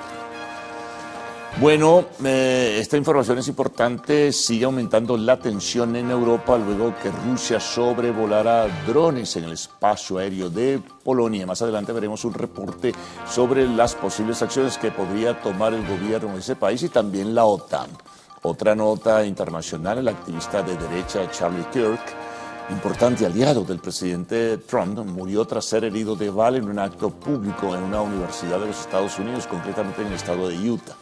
[SPEAKER 2] Bueno, esta información es importante. Sigue aumentando la tensión en Europa luego que Rusia sobrevolara drones en el espacio aéreo de Polonia. Más adelante veremos un reporte sobre las posibles acciones que podría tomar el gobierno de ese país y también la OTAN. Otra nota internacional, el activista de derecha Charlie Kirk, importante aliado del presidente Trump, murió tras ser herido de bala en un acto público en una universidad de los Estados Unidos, concretamente en el estado de Utah.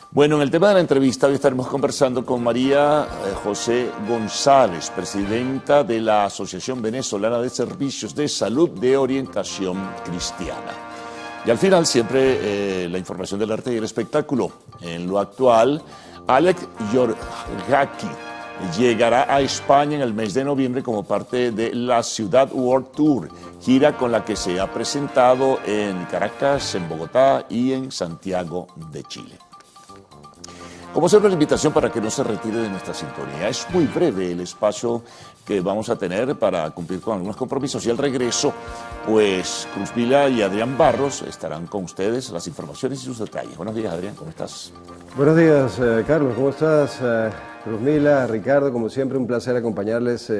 [SPEAKER 2] Bueno, en el tema de la entrevista hoy estaremos conversando con María José González, presidenta de la Asociación Venezolana de Servicios de Salud de Orientación Cristiana. Y al final siempre la información del arte y el espectáculo. En lo actual, Alex Yorgaki llegará a España en el mes de noviembre como parte de la Ciudad World Tour, gira con la que se ha presentado en Caracas, en Bogotá y en Santiago de Chile. Como siempre, la invitación para que no se retire de nuestra sintonía. Es muy breve el espacio que vamos a tener para cumplir con algunos compromisos. Y al regreso, pues Cruzmila y Adrián Barros estarán con ustedes, las informaciones y sus detalles. Buenos días, Adrián, ¿cómo estás?
[SPEAKER 7] Buenos días, Carlos, ¿cómo estás? Cruzmila, Ricardo, como siempre, un placer acompañarles,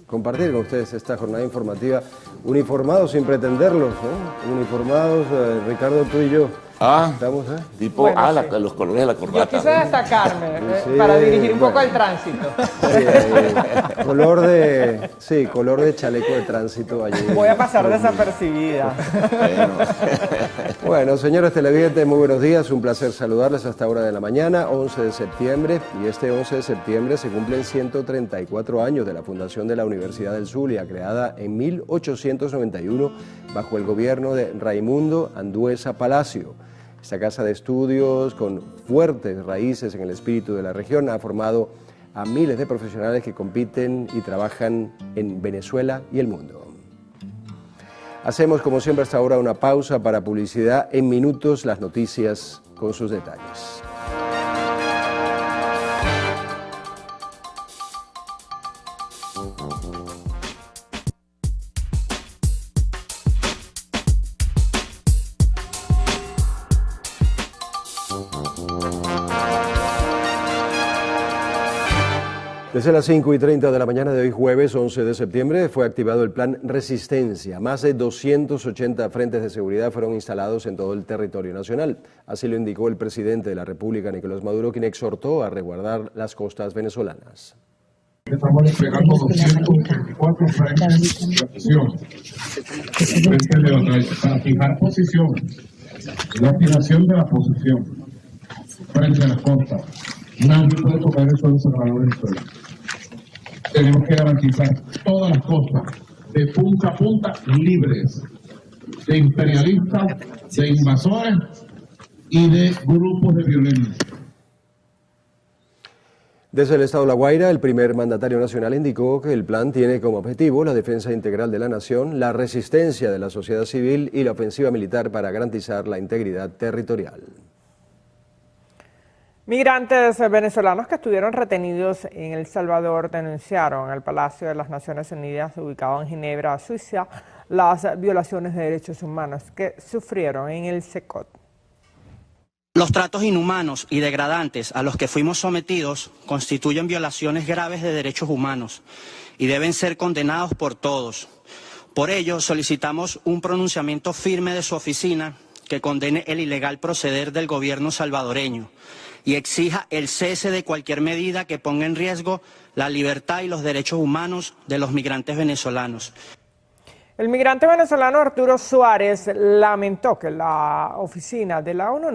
[SPEAKER 7] compartir con ustedes esta jornada informativa. Uniformados sin pretenderlos, ¿no? Uniformados, Ricardo, tú y yo. Estamos,
[SPEAKER 2] tipo,
[SPEAKER 3] bueno, sí.
[SPEAKER 2] Los colores de la corbata.
[SPEAKER 3] Yo quise destacarme
[SPEAKER 7] Sí,
[SPEAKER 3] para dirigir un poco
[SPEAKER 7] bueno.
[SPEAKER 3] el tránsito.
[SPEAKER 7] Color de chaleco de tránsito allí.
[SPEAKER 3] Voy a pasar desapercibida.
[SPEAKER 7] Bueno, señores televidentes, muy buenos días. Un placer saludarles a esta hora de la mañana, 11 de septiembre. Y este 11 de septiembre se cumplen 134 años de la fundación de la Universidad del Zulia, creada en 1891 bajo el gobierno de Raimundo Andueza Palacio. Esta casa de estudios, con fuertes raíces en el espíritu de la región, ha formado a miles de profesionales que compiten y trabajan en Venezuela y el mundo. Hacemos, como siempre, hasta ahora una pausa para publicidad. En minutos, las noticias con sus detalles. Desde las 5:30 de la mañana de hoy, jueves 11 de septiembre, fue activado el Plan Resistencia. Más de 280 frentes de seguridad fueron instalados en todo el territorio nacional. Así lo indicó el presidente de la República, Nicolás Maduro, quien exhortó a resguardar las costas venezolanas.
[SPEAKER 8] Estamos desplegando 284 frentes de acción frente de batalla para fijar posición. La fijación de la posición frente a las costas. Nadie puede tocar el suelo Salvador del suelo. Tenemos que garantizar todas las costas de punta a punta libres de imperialistas, de invasores y de grupos de violencia.
[SPEAKER 7] Desde el Estado de La Guaira, el primer mandatario nacional indicó que el plan tiene como objetivo la defensa integral de la nación, la resistencia de la sociedad civil y la ofensiva militar para garantizar la integridad territorial.
[SPEAKER 3] Migrantes venezolanos que estuvieron retenidos en El Salvador denunciaron al Palacio de las Naciones Unidas, ubicado en Ginebra, Suiza, las violaciones de derechos humanos que sufrieron en el SECOT.
[SPEAKER 9] Los tratos inhumanos y degradantes a los que fuimos sometidos constituyen violaciones graves de derechos humanos y deben ser condenados por todos. Por ello, solicitamos un pronunciamiento firme de su oficina que condene el ilegal proceder del gobierno salvadoreño y exija el cese de cualquier medida que ponga en riesgo la libertad y los derechos humanos de los migrantes venezolanos.
[SPEAKER 3] El migrante venezolano Arturo Suárez lamentó que la oficina de la ONU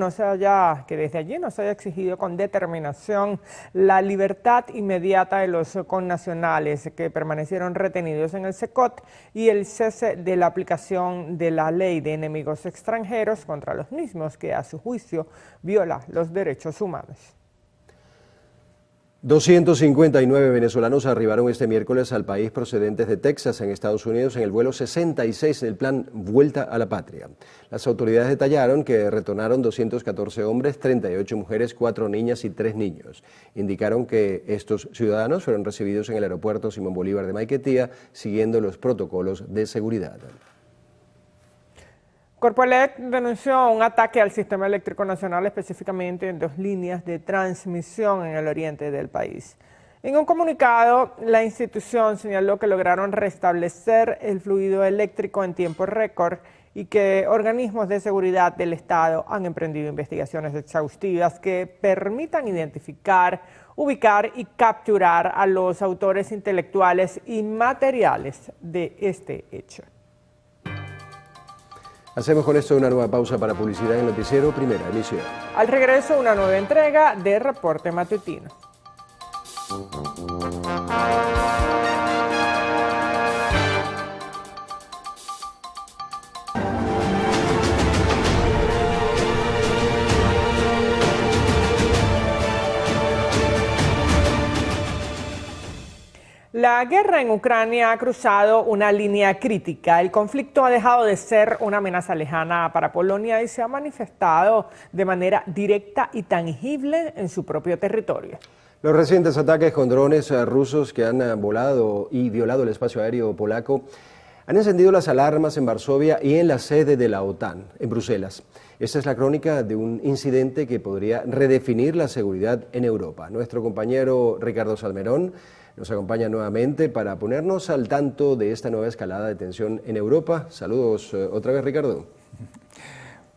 [SPEAKER 3] que desde allí no se haya exigido con determinación la libertad inmediata de los connacionales que permanecieron retenidos en el SECOT y el cese de la aplicación de la ley de enemigos extranjeros contra los mismos que a su juicio viola los derechos humanos.
[SPEAKER 7] 259 venezolanos arribaron este miércoles al país procedentes de Texas, en Estados Unidos, en el vuelo 66 del plan Vuelta a la Patria. Las autoridades detallaron que retornaron 214 hombres, 38 mujeres, 4 niñas y 3 niños. Indicaron que estos ciudadanos fueron recibidos en el aeropuerto Simón Bolívar de Maiquetía, siguiendo los protocolos de seguridad.
[SPEAKER 3] Corpoelec denunció un ataque al sistema eléctrico nacional, específicamente en 2 líneas de transmisión en el oriente del país. En un comunicado, la institución señaló que lograron restablecer el fluido eléctrico en tiempo récord y que organismos de seguridad del Estado han emprendido investigaciones exhaustivas que permitan identificar, ubicar y capturar a los autores intelectuales y materiales de este hecho.
[SPEAKER 7] Hacemos con esto una nueva pausa para publicidad en el noticiero Primera Emisión.
[SPEAKER 3] Al regreso, una nueva entrega de Reporte Matutino. La guerra en Ucrania ha cruzado una línea crítica. El conflicto ha dejado de ser una amenaza lejana para Polonia y se ha manifestado de manera directa y tangible en su propio territorio.
[SPEAKER 7] Los recientes ataques con drones rusos que han volado y violado el espacio aéreo polaco han encendido las alarmas en Varsovia y en la sede de la OTAN, en Bruselas. Esta es la crónica de un incidente que podría redefinir la seguridad en Europa. Nuestro compañero Ricardo Salmerón nos acompaña nuevamente para ponernos al tanto de esta nueva escalada de tensión en Europa. Saludos otra vez, Ricardo.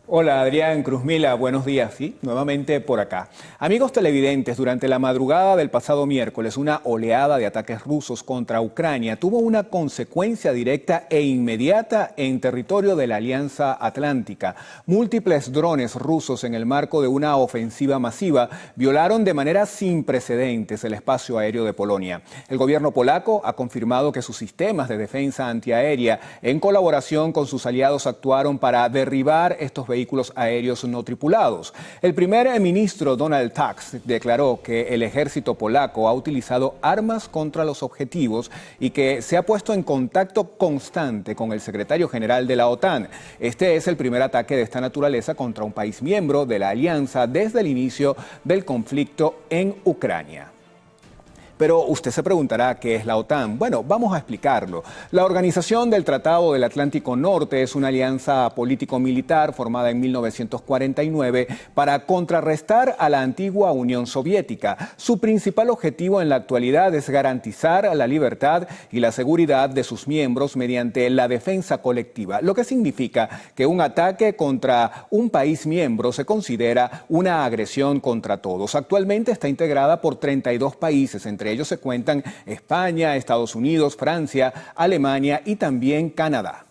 [SPEAKER 4] Hola Adrián Cruzmila, buenos días, sí, nuevamente por acá. Amigos televidentes, durante la madrugada del pasado miércoles, una oleada de ataques rusos contra Ucrania tuvo una consecuencia directa e inmediata en territorio de la Alianza Atlántica. Múltiples drones rusos en el marco de una ofensiva masiva violaron de manera sin precedentes el espacio aéreo de Polonia. El gobierno polaco ha confirmado que sus sistemas de defensa antiaérea, en colaboración con sus aliados, actuaron para derribar estos vehículos aéreos no tripulados. El primer ministro Donald Tusk declaró que el ejército polaco ha utilizado armas contra los objetivos y que se ha puesto en contacto constante con el secretario general de la OTAN. Este es el primer ataque de esta naturaleza contra un país miembro de la alianza desde el inicio del conflicto en Ucrania. Pero usted se preguntará qué es la OTAN. Bueno, vamos a explicarlo. La Organización del Tratado del Atlántico Norte es una alianza político-militar formada en 1949 para contrarrestar a la antigua Unión Soviética. Su principal objetivo en la actualidad es garantizar la libertad y la seguridad de sus miembros mediante la defensa colectiva, lo que significa que un ataque contra un país miembro se considera una agresión contra todos. Actualmente está integrada por 32 países, entre Entre ellos se cuentan España, Estados Unidos, Francia, Alemania y también Canadá.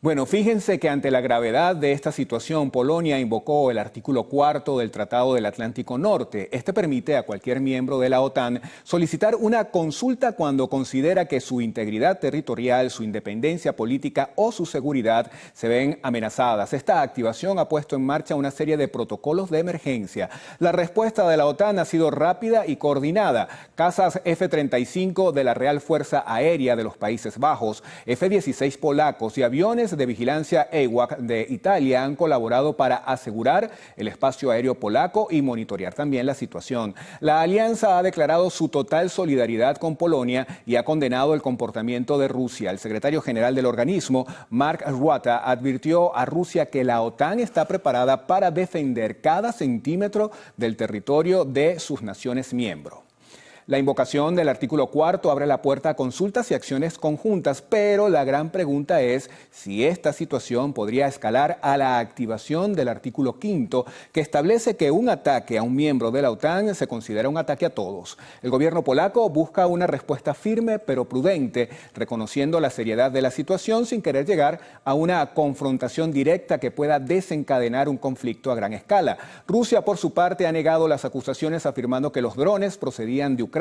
[SPEAKER 4] Bueno, fíjense que ante la gravedad de esta situación, Polonia invocó el artículo 4 del Tratado del Atlántico Norte. Este permite a cualquier miembro de la OTAN solicitar una consulta cuando considera que su integridad territorial, su independencia política o su seguridad se ven amenazadas. Esta activación ha puesto en marcha una serie de protocolos de emergencia. La respuesta de la OTAN ha sido rápida y coordinada. Cazas F-35 de la Real Fuerza Aérea de los Países Bajos, F-16 polacos y aviones de vigilancia EWAC de Italia han colaborado para asegurar el espacio aéreo polaco y monitorear también la situación. La alianza ha declarado su total solidaridad con Polonia y ha condenado el comportamiento de Rusia. El secretario general del organismo, Mark Rutte, advirtió a Rusia que la OTAN está preparada para defender cada centímetro del territorio de sus naciones miembros. La invocación del artículo 4 abre la puerta a consultas y acciones conjuntas, pero la gran pregunta es si esta situación podría escalar a la activación del artículo 5, que establece que un ataque a un miembro de la OTAN se considera un ataque a todos. El gobierno polaco busca una respuesta firme pero prudente, reconociendo la seriedad de la situación sin querer llegar a una confrontación directa que pueda desencadenar un conflicto a gran escala. Rusia, por su parte, ha negado las acusaciones afirmando que los drones procedían de Ucrania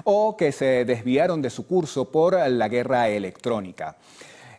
[SPEAKER 4] o que se desviaron de su curso por la guerra electrónica.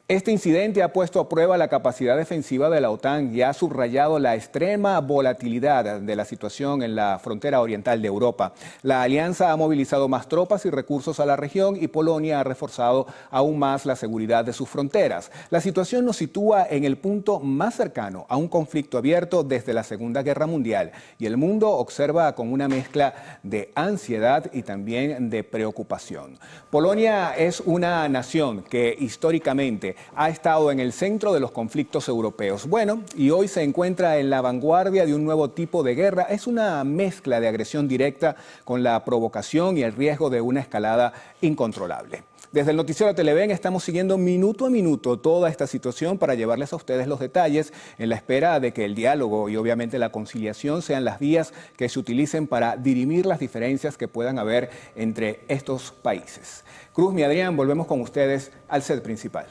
[SPEAKER 4] Este incidente ha puesto a prueba la capacidad defensiva de la OTAN y ha subrayado la extrema volatilidad de la situación en la frontera oriental de Europa. La alianza ha movilizado más tropas y recursos a la región y Polonia ha reforzado aún más la seguridad de sus fronteras. La situación nos sitúa en el punto más cercano a un conflicto abierto desde la Segunda Guerra Mundial y el mundo observa con una mezcla de ansiedad y también de preocupación. Polonia es una nación que históricamente ha estado en el centro de los conflictos europeos. Bueno, y hoy se encuentra en la vanguardia de un nuevo tipo de guerra. Es una mezcla de agresión directa con la provocación y el riesgo de una escalada incontrolable. Desde el Noticiero Televen estamos siguiendo minuto a minuto toda esta situación para llevarles a ustedes los detalles en la espera de que el diálogo y obviamente la conciliación sean las vías que se utilicen para dirimir las diferencias que puedan haber entre estos países. Cruz y Adrián, volvemos con ustedes al set principal.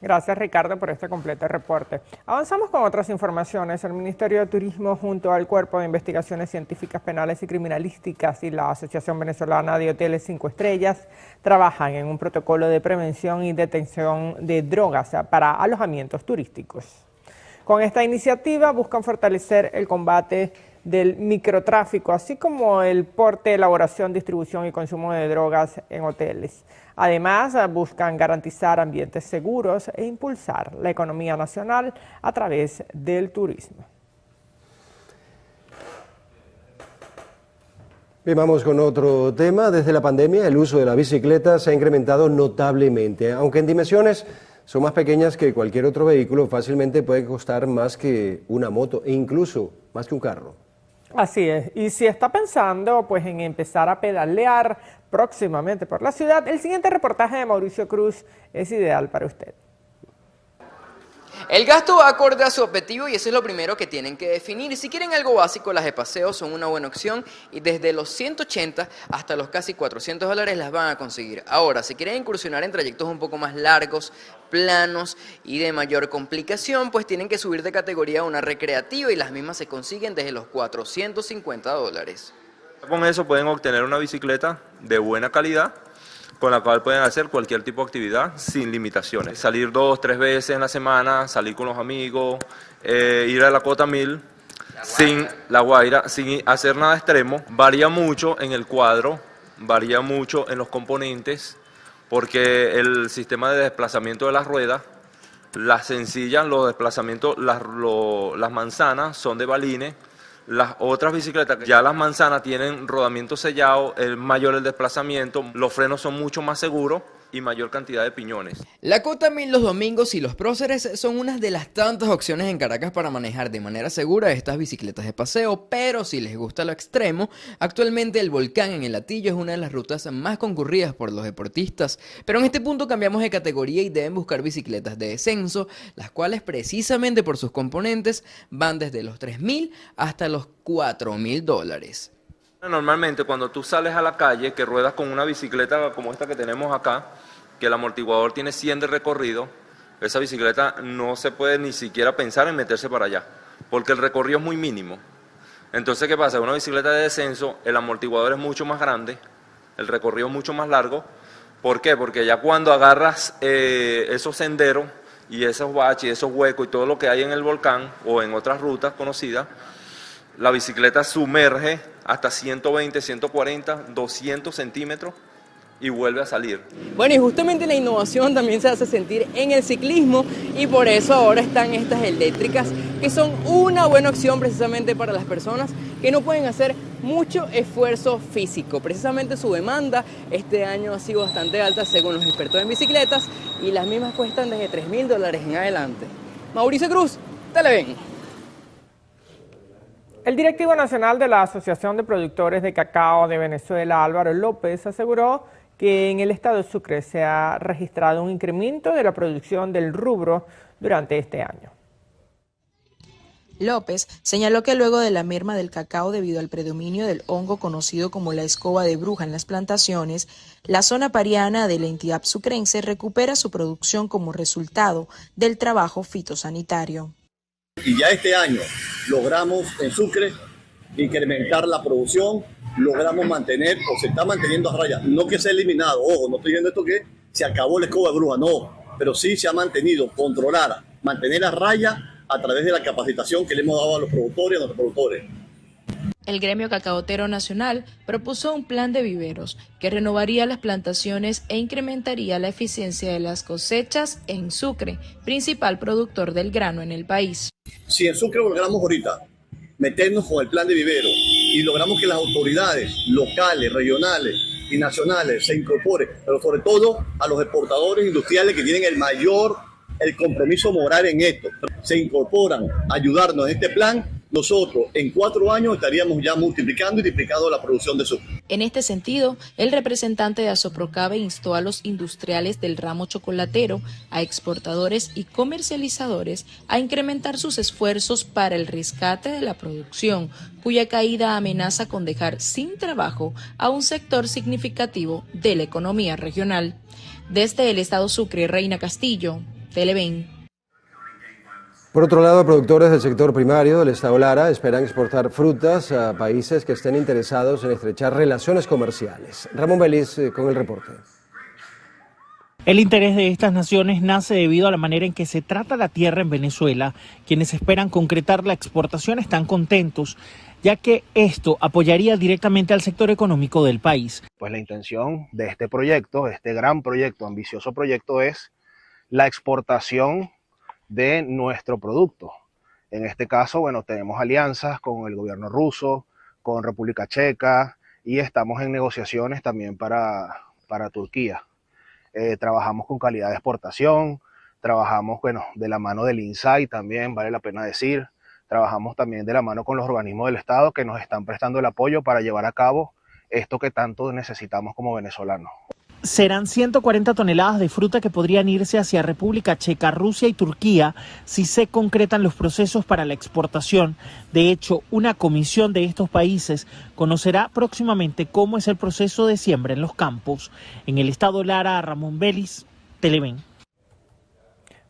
[SPEAKER 3] Gracias, Ricardo, por este completo reporte. Avanzamos con otras informaciones. El Ministerio de Turismo, junto al Cuerpo de Investigaciones Científicas Penales y Criminalísticas y la Asociación Venezolana de Hoteles 5 Estrellas, trabajan en un protocolo de prevención y detención de drogas para alojamientos turísticos. Con esta iniciativa buscan fortalecer el combate del microtráfico, así como el porte, elaboración, distribución y consumo de drogas en hoteles. Además, buscan garantizar ambientes seguros e impulsar la economía nacional a través del turismo.
[SPEAKER 7] Bien, vamos con otro tema. Desde la pandemia, el uso de la bicicleta se ha incrementado notablemente, aunque en dimensiones son más pequeñas que cualquier otro vehículo, fácilmente puede costar más que una moto e incluso más que un carro.
[SPEAKER 3] Así es, y si está pensando pues en empezar a pedalear próximamente por la ciudad, el siguiente reportaje de Mauricio Cruz es ideal para usted.
[SPEAKER 10] El gasto va acorde a su objetivo y eso es lo primero que tienen que definir. Si quieren algo básico, las de paseo son una buena opción y desde los 180 hasta los casi $400 las van a conseguir. Ahora, si quieren incursionar en trayectos un poco más largos, planos y de mayor complicación, pues tienen que subir de categoría a una recreativa y las mismas se consiguen desde los $450.
[SPEAKER 11] Con eso pueden obtener una bicicleta de buena calidad, con la cual pueden hacer cualquier tipo de actividad sin limitaciones. Salir 2 o 3 veces en la semana, salir con los amigos, ir a la Cota 1000, La Guaira, sin hacer nada extremo. Varía mucho en el cuadro, varía mucho en los componentes, porque el sistema de desplazamiento de las ruedas, las sencillas, los desplazamientos, las manzanas son de balines, Las otras bicicletas, ya las manzanas tienen rodamiento sellado, es mayor el desplazamiento, los frenos son mucho más seguros y mayor cantidad de piñones.
[SPEAKER 10] La Cota 1000 los domingos y los próceres son unas de las tantas opciones en Caracas para manejar de manera segura estas bicicletas de paseo, pero si les gusta lo extremo, actualmente el Volcán en el Hatillo es una de las rutas más concurridas por los deportistas, pero en este punto cambiamos de categoría y deben buscar bicicletas de descenso, las cuales precisamente por sus componentes van desde los $3.000 hasta los $4.000.
[SPEAKER 11] Normalmente cuando tú sales a la calle, que ruedas con una bicicleta como esta que tenemos acá, que el amortiguador tiene 100 de recorrido, esa bicicleta no se puede ni siquiera pensar en meterse para allá, porque el recorrido es muy mínimo. Entonces, ¿qué pasa? Una bicicleta de descenso, el amortiguador es mucho más grande, el recorrido es mucho más largo. ¿Por qué? Porque ya cuando agarras esos senderos y esos baches, esos huecos y todo lo que hay en el volcán o en otras rutas conocidas, la bicicleta sumerge hasta 120, 140, 200 centímetros y vuelve a salir.
[SPEAKER 10] Bueno, y justamente la innovación también se hace sentir en el ciclismo y por eso ahora están estas eléctricas que son una buena opción precisamente para las personas que no pueden hacer mucho esfuerzo físico. Precisamente su demanda este año ha sido bastante alta según los expertos en bicicletas y las mismas cuestan desde $3.000 en adelante. Mauricio Cruz, Televen.
[SPEAKER 3] El directivo nacional de la Asociación de Productores de Cacao de Venezuela, Álvaro López, aseguró que en el estado de Sucre se ha registrado un incremento de la producción del rubro durante este año.
[SPEAKER 12] López señaló que luego de la merma del cacao debido al predominio del hongo conocido como la escoba de bruja en las plantaciones, la zona pariana de la entidad sucrense recupera su producción como resultado del trabajo fitosanitario.
[SPEAKER 13] Y ya este año logramos en Sucre incrementar la producción, logramos mantener o se está manteniendo a raya, no que se ha eliminado, ojo, no estoy diciendo esto que se acabó la escoba de bruja, no, pero sí se ha mantenido, controlada, mantener a raya a través de la capacitación que le hemos dado a los productores y a nuestros productores.
[SPEAKER 12] El Gremio Cacaotero Nacional propuso un plan de viveros que renovaría las plantaciones e incrementaría la eficiencia de las cosechas en Sucre, principal productor del grano en el país.
[SPEAKER 13] Si en Sucre logramos ahorita meternos con el plan de vivero y logramos que las autoridades locales, regionales y nacionales se incorporen, pero sobre todo a los exportadores industriales que tienen el compromiso moral en esto, se incorporan a ayudarnos en este plan, nosotros en 4 años estaríamos ya multiplicando y triplicando la producción de Sucre.
[SPEAKER 12] En este sentido, el representante de Asoprocave instó a los industriales del ramo chocolatero, a exportadores y comercializadores a incrementar sus esfuerzos para el rescate de la producción, cuya caída amenaza con dejar sin trabajo a un sector significativo de la economía regional. Desde el estado Sucre, Reina Castillo, Televen.
[SPEAKER 7] Por otro lado, productores del sector primario del estado Lara esperan exportar frutas a países que estén interesados en estrechar relaciones comerciales. Ramón Vélez con el reporte.
[SPEAKER 14] El interés de estas naciones nace debido a la manera en que se trata la tierra en Venezuela. Quienes esperan concretar la exportación están contentos, ya que esto apoyaría directamente al sector económico del país.
[SPEAKER 15] Pues la intención de este proyecto, este gran proyecto, ambicioso proyecto, es la exportación de nuestro producto. En este caso, bueno, tenemos alianzas con el gobierno ruso, con República Checa y estamos en negociaciones también para Turquía. Trabajamos con calidad de exportación, trabajamos, bueno, de la mano del INSAI también, vale la pena decir, trabajamos también de la mano con los organismos del Estado que nos están prestando el apoyo para llevar a cabo esto que tanto necesitamos como venezolanos.
[SPEAKER 14] Serán 140 toneladas de fruta que podrían irse hacia República Checa, Rusia y Turquía si se concretan los procesos para la exportación. De hecho, una comisión de estos países conocerá próximamente cómo es el proceso de siembra en los campos. En el estado Lara, Ramón Vélez, Televen.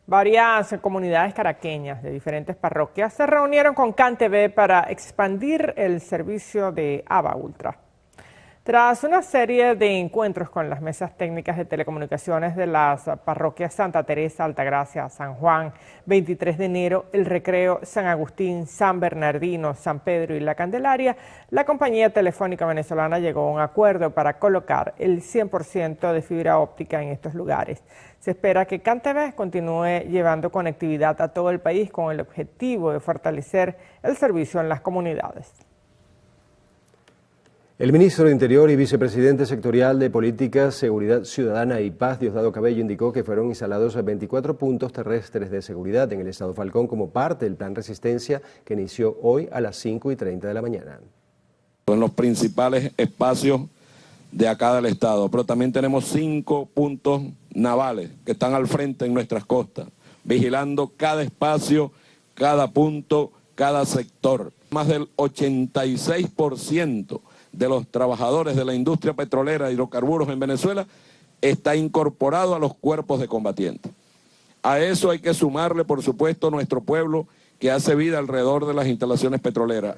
[SPEAKER 3] Varias comunidades caraqueñas de diferentes parroquias se reunieron con CanTV para expandir el servicio de ABA Ultra. Tras una serie de encuentros con las mesas técnicas de telecomunicaciones de las parroquias Santa Teresa, Altagracia, San Juan, 23 de enero, El Recreo, San Agustín, San Bernardino, San Pedro y La Candelaria, la compañía telefónica venezolana llegó a un acuerdo para colocar el 100% de fibra óptica en estos lugares. Se espera que CanTV continúe llevando conectividad a todo el país con el objetivo de fortalecer el servicio en las comunidades.
[SPEAKER 7] El ministro de Interior y vicepresidente sectorial de Políticas, Seguridad Ciudadana y Paz, Diosdado Cabello, indicó que fueron instalados 24 puntos terrestres de seguridad en el estado Falcón como parte del plan Resistencia que inició hoy a las 5:30 de la mañana.
[SPEAKER 16] En los principales espacios de acá del estado, pero también tenemos 5 puntos navales que están al frente en nuestras costas, vigilando cada espacio, cada punto, cada sector. Más del 86% de los trabajadores de la industria petrolera e hidrocarburos en Venezuela está incorporado a los cuerpos de combatientes. A eso hay que sumarle, por supuesto, nuestro pueblo que hace vida alrededor de las instalaciones petroleras.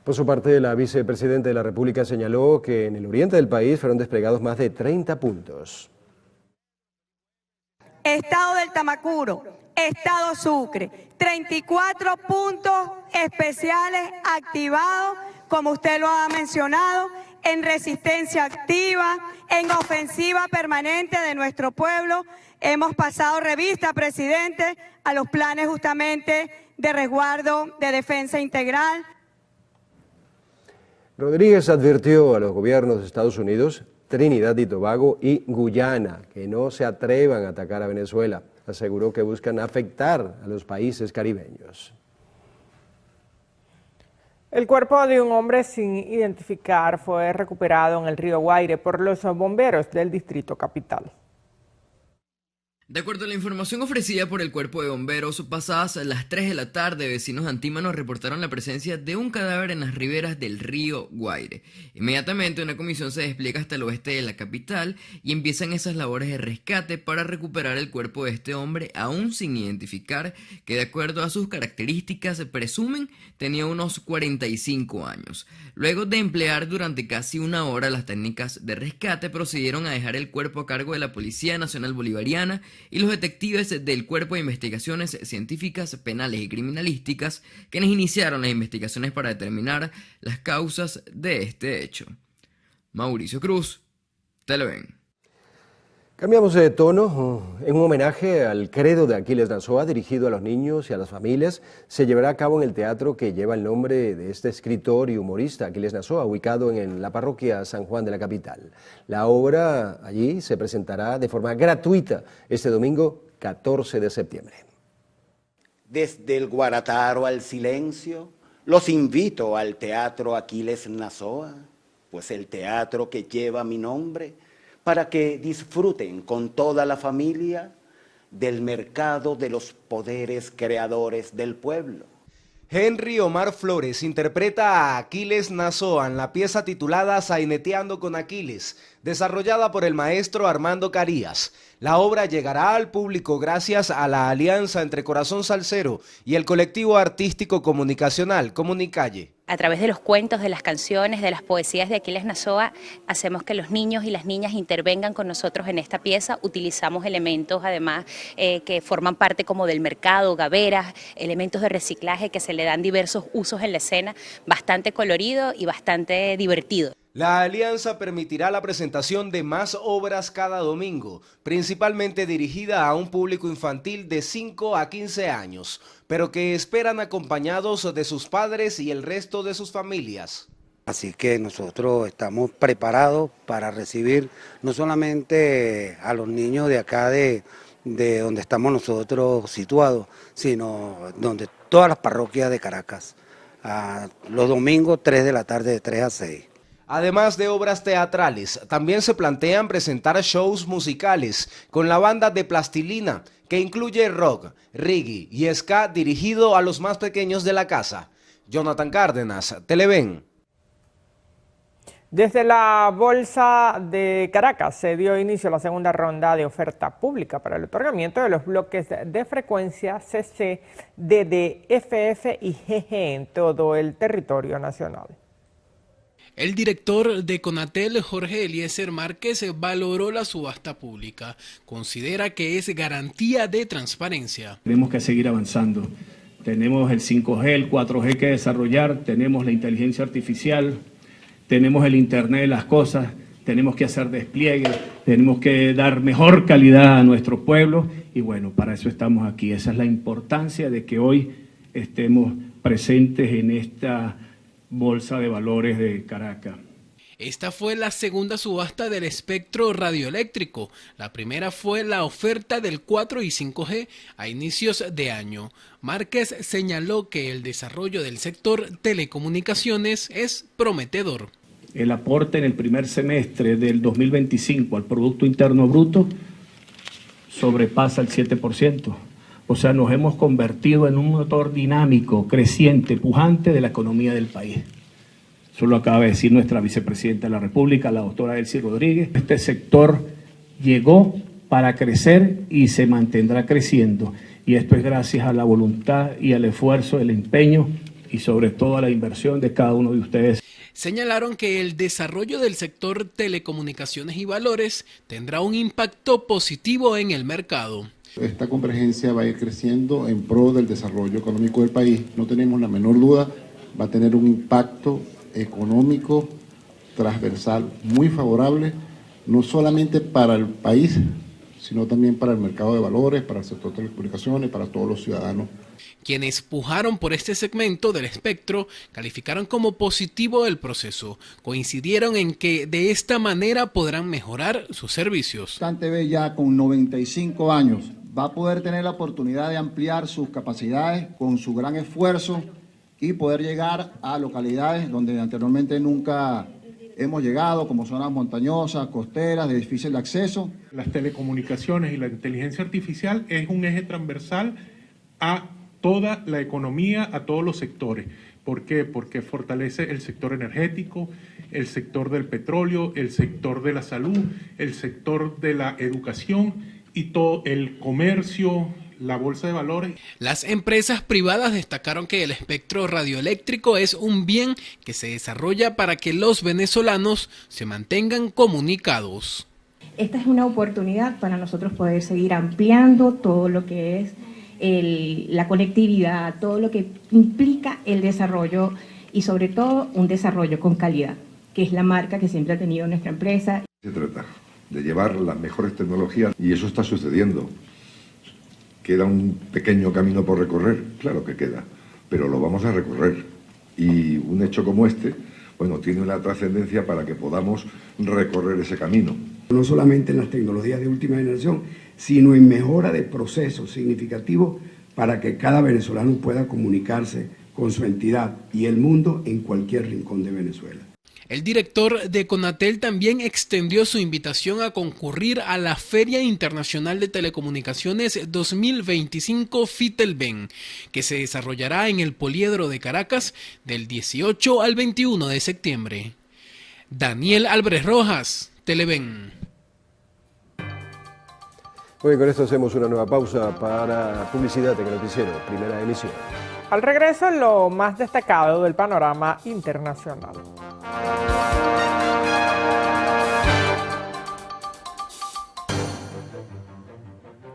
[SPEAKER 7] Por su parte, la vicepresidenta de la República señaló que en el oriente del país fueron desplegados más de 30 puntos.
[SPEAKER 17] Estado del Tamacuro, Estado Sucre, 34 puntos especiales activados, como usted lo ha mencionado, en resistencia activa, en ofensiva permanente de nuestro pueblo. Hemos pasado revista, presidente, a los planes justamente de resguardo, de defensa integral.
[SPEAKER 7] Rodríguez advirtió a los gobiernos de Estados Unidos, Trinidad y Tobago y Guyana que no se atrevan a atacar a Venezuela. Aseguró que buscan afectar a los países caribeños.
[SPEAKER 3] El cuerpo de un hombre sin identificar fue recuperado en el río Guaire por los bomberos del Distrito Capital.
[SPEAKER 18] De acuerdo a la información ofrecida por el cuerpo de bomberos, pasadas las 3 de la tarde, vecinos antímanos reportaron la presencia de un cadáver en las riberas del río Guaire. Inmediatamente una comisión se despliega hasta el oeste de la capital y empiezan esas labores de rescate para recuperar el cuerpo de este hombre aún sin identificar, que de acuerdo a sus características presumen tenía unos 45 años. Luego de emplear durante casi una hora las técnicas de rescate, procedieron a dejar el cuerpo a cargo de la Policía Nacional Bolivariana y los detectives del Cuerpo de Investigaciones Científicas, Penales y Criminalísticas, quienes iniciaron las investigaciones para determinar las causas de este hecho. Mauricio Cruz, Televen.
[SPEAKER 7] Cambiamos de tono. En un homenaje al credo de Aquiles Nazoa dirigido a los niños y a las familias, se llevará a cabo en el teatro que lleva el nombre de este escritor y humorista, Aquiles Nazoa, ubicado en la parroquia San Juan de la capital. La obra allí se presentará de forma gratuita este domingo 14 de septiembre.
[SPEAKER 19] Desde el Guarataro al silencio, los invito al Teatro Aquiles Nazoa, pues el teatro que lleva mi nombre, para que disfruten con toda la familia del mercado de los poderes creadores del pueblo.
[SPEAKER 20] Henry Omar Flores interpreta a Aquiles Nazoa en la pieza titulada Saineteando con Aquiles, desarrollada por el maestro Armando Carías. La obra llegará al público gracias a la alianza entre Corazón Salsero y el colectivo artístico comunicacional Comunicalle.
[SPEAKER 21] A través de los cuentos, de las canciones, de las poesías de Aquiles Nazoa, hacemos que los niños y las niñas intervengan con nosotros en esta pieza. Utilizamos elementos además que forman parte como del mercado, gaveras, elementos de reciclaje que se le dan diversos usos en la escena, bastante colorido y bastante divertido.
[SPEAKER 20] La alianza permitirá la presentación de más obras cada domingo, principalmente dirigida a un público infantil de 5 a 15 años, pero que esperan acompañados de sus padres y el resto de sus familias.
[SPEAKER 22] Así que nosotros estamos preparados para recibir no solamente a los niños de acá de donde estamos nosotros situados, sino donde todas las parroquias de Caracas, los domingos 3 de la tarde de 3 a 6.
[SPEAKER 20] Además de obras teatrales, también se plantean presentar shows musicales con la banda de Plastilina, que incluye rock, reggae y ska dirigido a los más pequeños de la casa. Jonathan Cárdenas, Televen.
[SPEAKER 3] Desde la Bolsa de Caracas se dio inicio a la segunda ronda de oferta pública para el otorgamiento de los bloques de frecuencia CC, DD, FF y GG en todo el territorio nacional.
[SPEAKER 1] El director de Conatel, Jorge Eliezer Márquez, valoró la subasta pública. Considera que es garantía de transparencia.
[SPEAKER 5] Tenemos que seguir avanzando. Tenemos el 5G, el 4G que desarrollar, tenemos la inteligencia artificial, tenemos el Internet de las cosas, tenemos que hacer despliegue, tenemos que dar mejor calidad a nuestro pueblo y bueno, para eso estamos aquí. Esa es la importancia de que hoy estemos presentes en esta Bolsa de Valores de Caracas.
[SPEAKER 1] Esta fue la segunda subasta del espectro radioeléctrico. La primera fue la oferta del 4 y 5G a inicios de año. Márquez señaló que el desarrollo del sector telecomunicaciones es prometedor.
[SPEAKER 5] El aporte en el primer semestre del 2025 al Producto Interno Bruto sobrepasa el 7%. O sea, nos hemos convertido en un motor dinámico, creciente, pujante de la economía del país. Eso lo acaba de decir nuestra vicepresidenta de la República, la doctora Elsie Rodríguez. Este sector llegó para crecer y se mantendrá creciendo. Y esto es gracias a la voluntad y al esfuerzo, el empeño y sobre todo a la inversión de cada uno de ustedes.
[SPEAKER 1] Señalaron que el desarrollo del sector telecomunicaciones y valores tendrá un impacto positivo en el mercado.
[SPEAKER 23] Esta convergencia va a ir creciendo en pro del desarrollo económico del país. No tenemos la menor duda, va a tener un impacto económico transversal muy favorable, no solamente para el país, sino también para el mercado de valores, para el sector de telecomunicaciones, para todos los ciudadanos.
[SPEAKER 1] Quienes pujaron por este segmento del espectro calificaron como positivo el proceso. Coincidieron en que de esta manera podrán mejorar sus servicios.
[SPEAKER 24] CanTV ya con 95 años va a poder tener la oportunidad de ampliar sus capacidades con su gran esfuerzo y poder llegar a localidades donde anteriormente nunca hemos llegado, como zonas montañosas, costeras, de difícil acceso.
[SPEAKER 8] Las telecomunicaciones y la inteligencia artificial es un eje transversal a toda la economía, a todos los sectores. ¿Por qué? Porque fortalece el sector energético, el sector del petróleo, el sector de la salud, el sector de la educación y todo el comercio, la bolsa de valores.
[SPEAKER 1] Las empresas privadas destacaron que el espectro radioeléctrico es un bien que se desarrolla para que los venezolanos se mantengan comunicados.
[SPEAKER 25] Esta es una oportunidad para nosotros poder seguir ampliando todo lo que es la conectividad, todo lo que implica el desarrollo y sobre todo un desarrollo con calidad, que es la marca que siempre ha tenido nuestra empresa.
[SPEAKER 26] Se trata de llevar las mejores tecnologías y eso está sucediendo. ¿Queda un pequeño camino por recorrer? Claro que queda, pero lo vamos a recorrer. Y un hecho como este, bueno, tiene una trascendencia para que podamos recorrer ese camino.
[SPEAKER 27] No solamente en las tecnologías de última generación, sino en mejora de procesos significativos para que cada venezolano pueda comunicarse con su entidad y el mundo en cualquier rincón de Venezuela.
[SPEAKER 1] El director de Conatel también extendió su invitación a concurrir a la Feria Internacional de Telecomunicaciones 2025 FITELBEN, que se desarrollará en el Poliedro de Caracas del 18 al 21 de septiembre. Daniel Álvarez Rojas, Televen.
[SPEAKER 7] Muy bien, con esto hacemos una nueva pausa para publicidad en el noticiero, primera emisión.
[SPEAKER 3] Al regreso, lo más destacado del panorama internacional.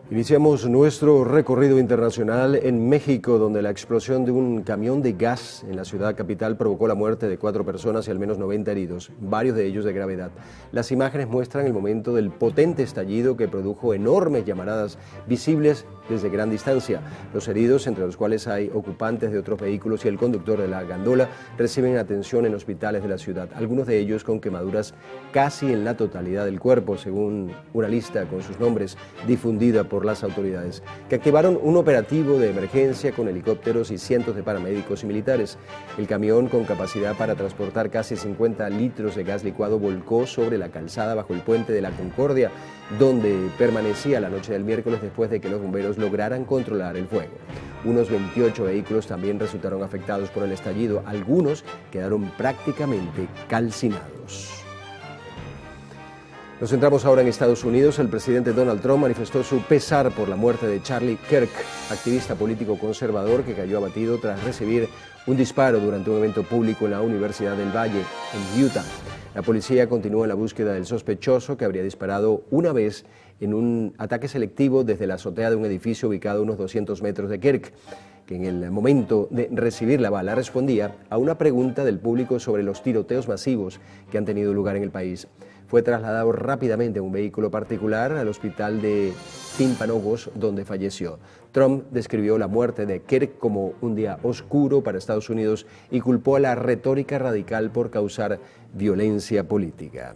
[SPEAKER 7] Iniciamos nuestro recorrido internacional en México, donde la explosión de un camión de gas en la ciudad capital provocó la muerte de 4 personas y al menos 90 heridos, varios de ellos de gravedad. Las imágenes muestran el momento del potente estallido que produjo enormes llamaradas visibles desde gran distancia. Los heridos, entre los cuales hay ocupantes de otros vehículos y el conductor de la gandola, reciben atención en hospitales de la ciudad, algunos de ellos con quemaduras casi en la totalidad del cuerpo, según una lista con sus nombres difundida por las autoridades, que activaron un operativo de emergencia con helicópteros y cientos de paramédicos y militares. El camión, con capacidad para transportar casi 50 litros de gas licuado, volcó sobre la calzada bajo el puente de la Concordia, donde permanecía la noche del miércoles después de que los bomberos lograran controlar el fuego. Unos 28 vehículos también resultaron afectados por el estallido, algunos quedaron prácticamente calcinados. Nos centramos ahora en Estados Unidos. El presidente Donald Trump manifestó su pesar por la muerte de Charlie Kirk, activista político conservador que cayó abatido tras recibir un disparo durante un evento público en la Universidad del Valle, en Utah. La policía continúa en la búsqueda del sospechoso que habría disparado una vez en un ataque selectivo desde la azotea de un edificio ubicado a unos 200 metros de Kirk, que en el momento de recibir la bala respondía a una pregunta del público sobre los tiroteos masivos que han tenido lugar en el país. Fue trasladado rápidamente en un vehículo particular al hospital de Timpanogos, donde falleció. Trump describió la muerte de Kirk como un día oscuro para Estados Unidos y culpó a la retórica radical por causar violencia política.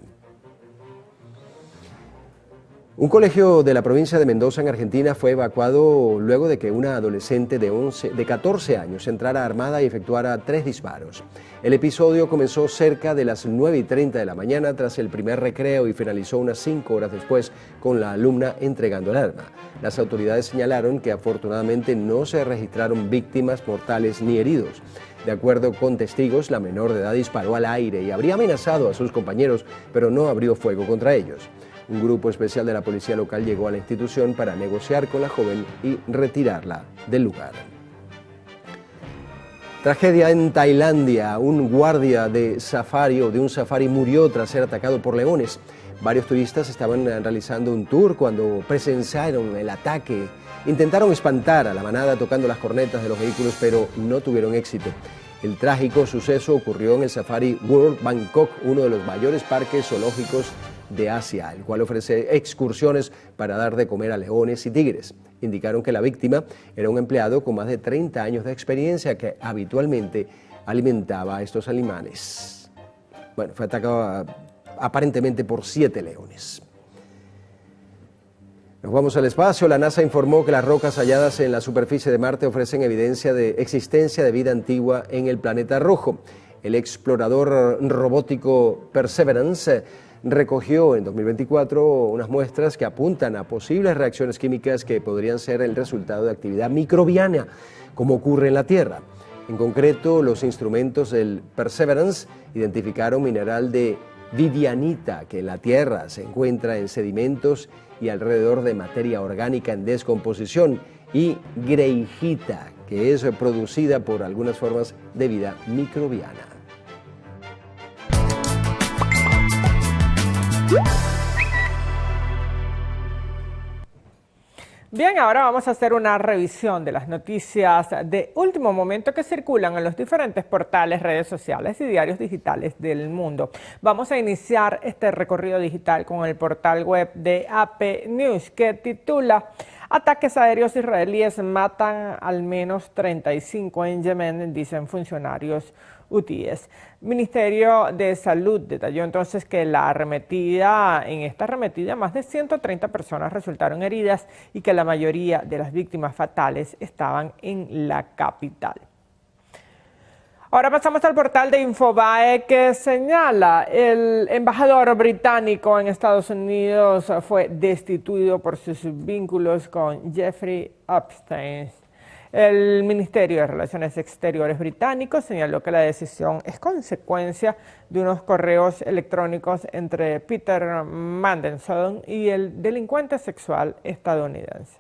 [SPEAKER 7] Un colegio de la provincia de Mendoza, en Argentina, fue evacuado luego de que una adolescente de 14 años entrara armada y efectuara 3 disparos. El episodio comenzó cerca de las 9:30 de la mañana tras el primer recreo y finalizó unas 5 horas después con la alumna entregando el arma. Las autoridades señalaron que afortunadamente no se registraron víctimas mortales ni heridos. De acuerdo con testigos, la menor de edad disparó al aire y habría amenazado a sus compañeros, pero no abrió fuego contra ellos. Un grupo especial de la policía local llegó a la institución para negociar con la joven y retirarla del lugar. Tragedia en Tailandia. Un guardia de un safari murió tras ser atacado por leones. Varios turistas estaban realizando un tour cuando presenciaron el ataque. Intentaron espantar a la manada tocando las cornetas de los vehículos, pero no tuvieron éxito. El trágico suceso ocurrió en el Safari World Bangkok, uno de los mayores parques zoológicos de Asia, el cual ofrece excursiones para dar de comer a leones y tigres. Indicaron que la víctima era un empleado con más de 30 años de experiencia que habitualmente alimentaba a estos animales. Bueno, fue atacado aparentemente por 7 leones. Nos vamos al espacio. La NASA informó que las rocas halladas en la superficie de Marte ofrecen evidencia de existencia de vida antigua en el planeta rojo. El explorador robótico Perseverance recogió en 2024 unas muestras que apuntan a posibles reacciones químicas que podrían ser el resultado de actividad microbiana, como ocurre en la Tierra. En concreto, los instrumentos del Perseverance identificaron mineral de vivianita, que en la Tierra se encuentra en sedimentos y alrededor de materia orgánica en descomposición, y greijita, que es producida por algunas formas de vida microbiana.
[SPEAKER 3] Bien, ahora vamos a hacer una revisión de las noticias de último momento que circulan en los diferentes portales, redes sociales y diarios digitales del mundo. Vamos a iniciar este recorrido digital con el portal web de AP News, que titula: Ataques aéreos israelíes matan al menos 35 en Yemen, dicen funcionarios hutíes. Ministerio de Salud detalló entonces que en esta arremetida más de 130 personas resultaron heridas y que la mayoría de las víctimas fatales estaban en la capital. Ahora pasamos al portal de Infobae, que señala: el embajador británico en Estados Unidos fue destituido por sus vínculos con Jeffrey Epstein. El Ministerio de Relaciones Exteriores británico señaló que la decisión es consecuencia de unos correos electrónicos entre Peter Mandelson y el delincuente sexual estadounidense.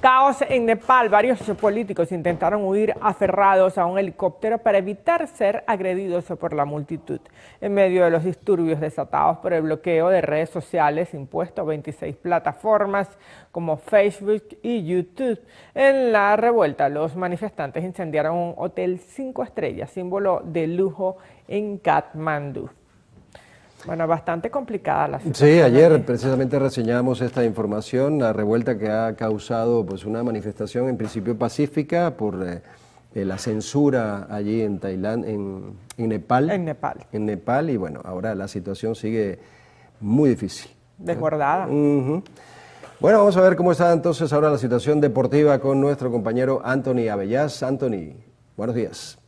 [SPEAKER 3] Caos en Nepal. Varios políticos intentaron huir aferrados a un helicóptero para evitar ser agredidos por la multitud. En medio de los disturbios desatados por el bloqueo de redes sociales impuesto a 26 plataformas como Facebook y YouTube. En la revuelta, los manifestantes incendiaron un hotel 5 estrellas, símbolo de lujo en Katmandú. Bueno, bastante complicada la situación.
[SPEAKER 7] Sí, ayer precisamente reseñamos esta información, la revuelta que ha causado pues una manifestación en principio pacífica por la censura allí en Tailandia, en Nepal. En Nepal, y bueno, ahora la situación sigue muy difícil.
[SPEAKER 3] Desbordada.
[SPEAKER 7] Bueno, vamos a ver cómo está entonces ahora la situación deportiva con nuestro compañero Anthony Abellaz. Anthony, buenos días.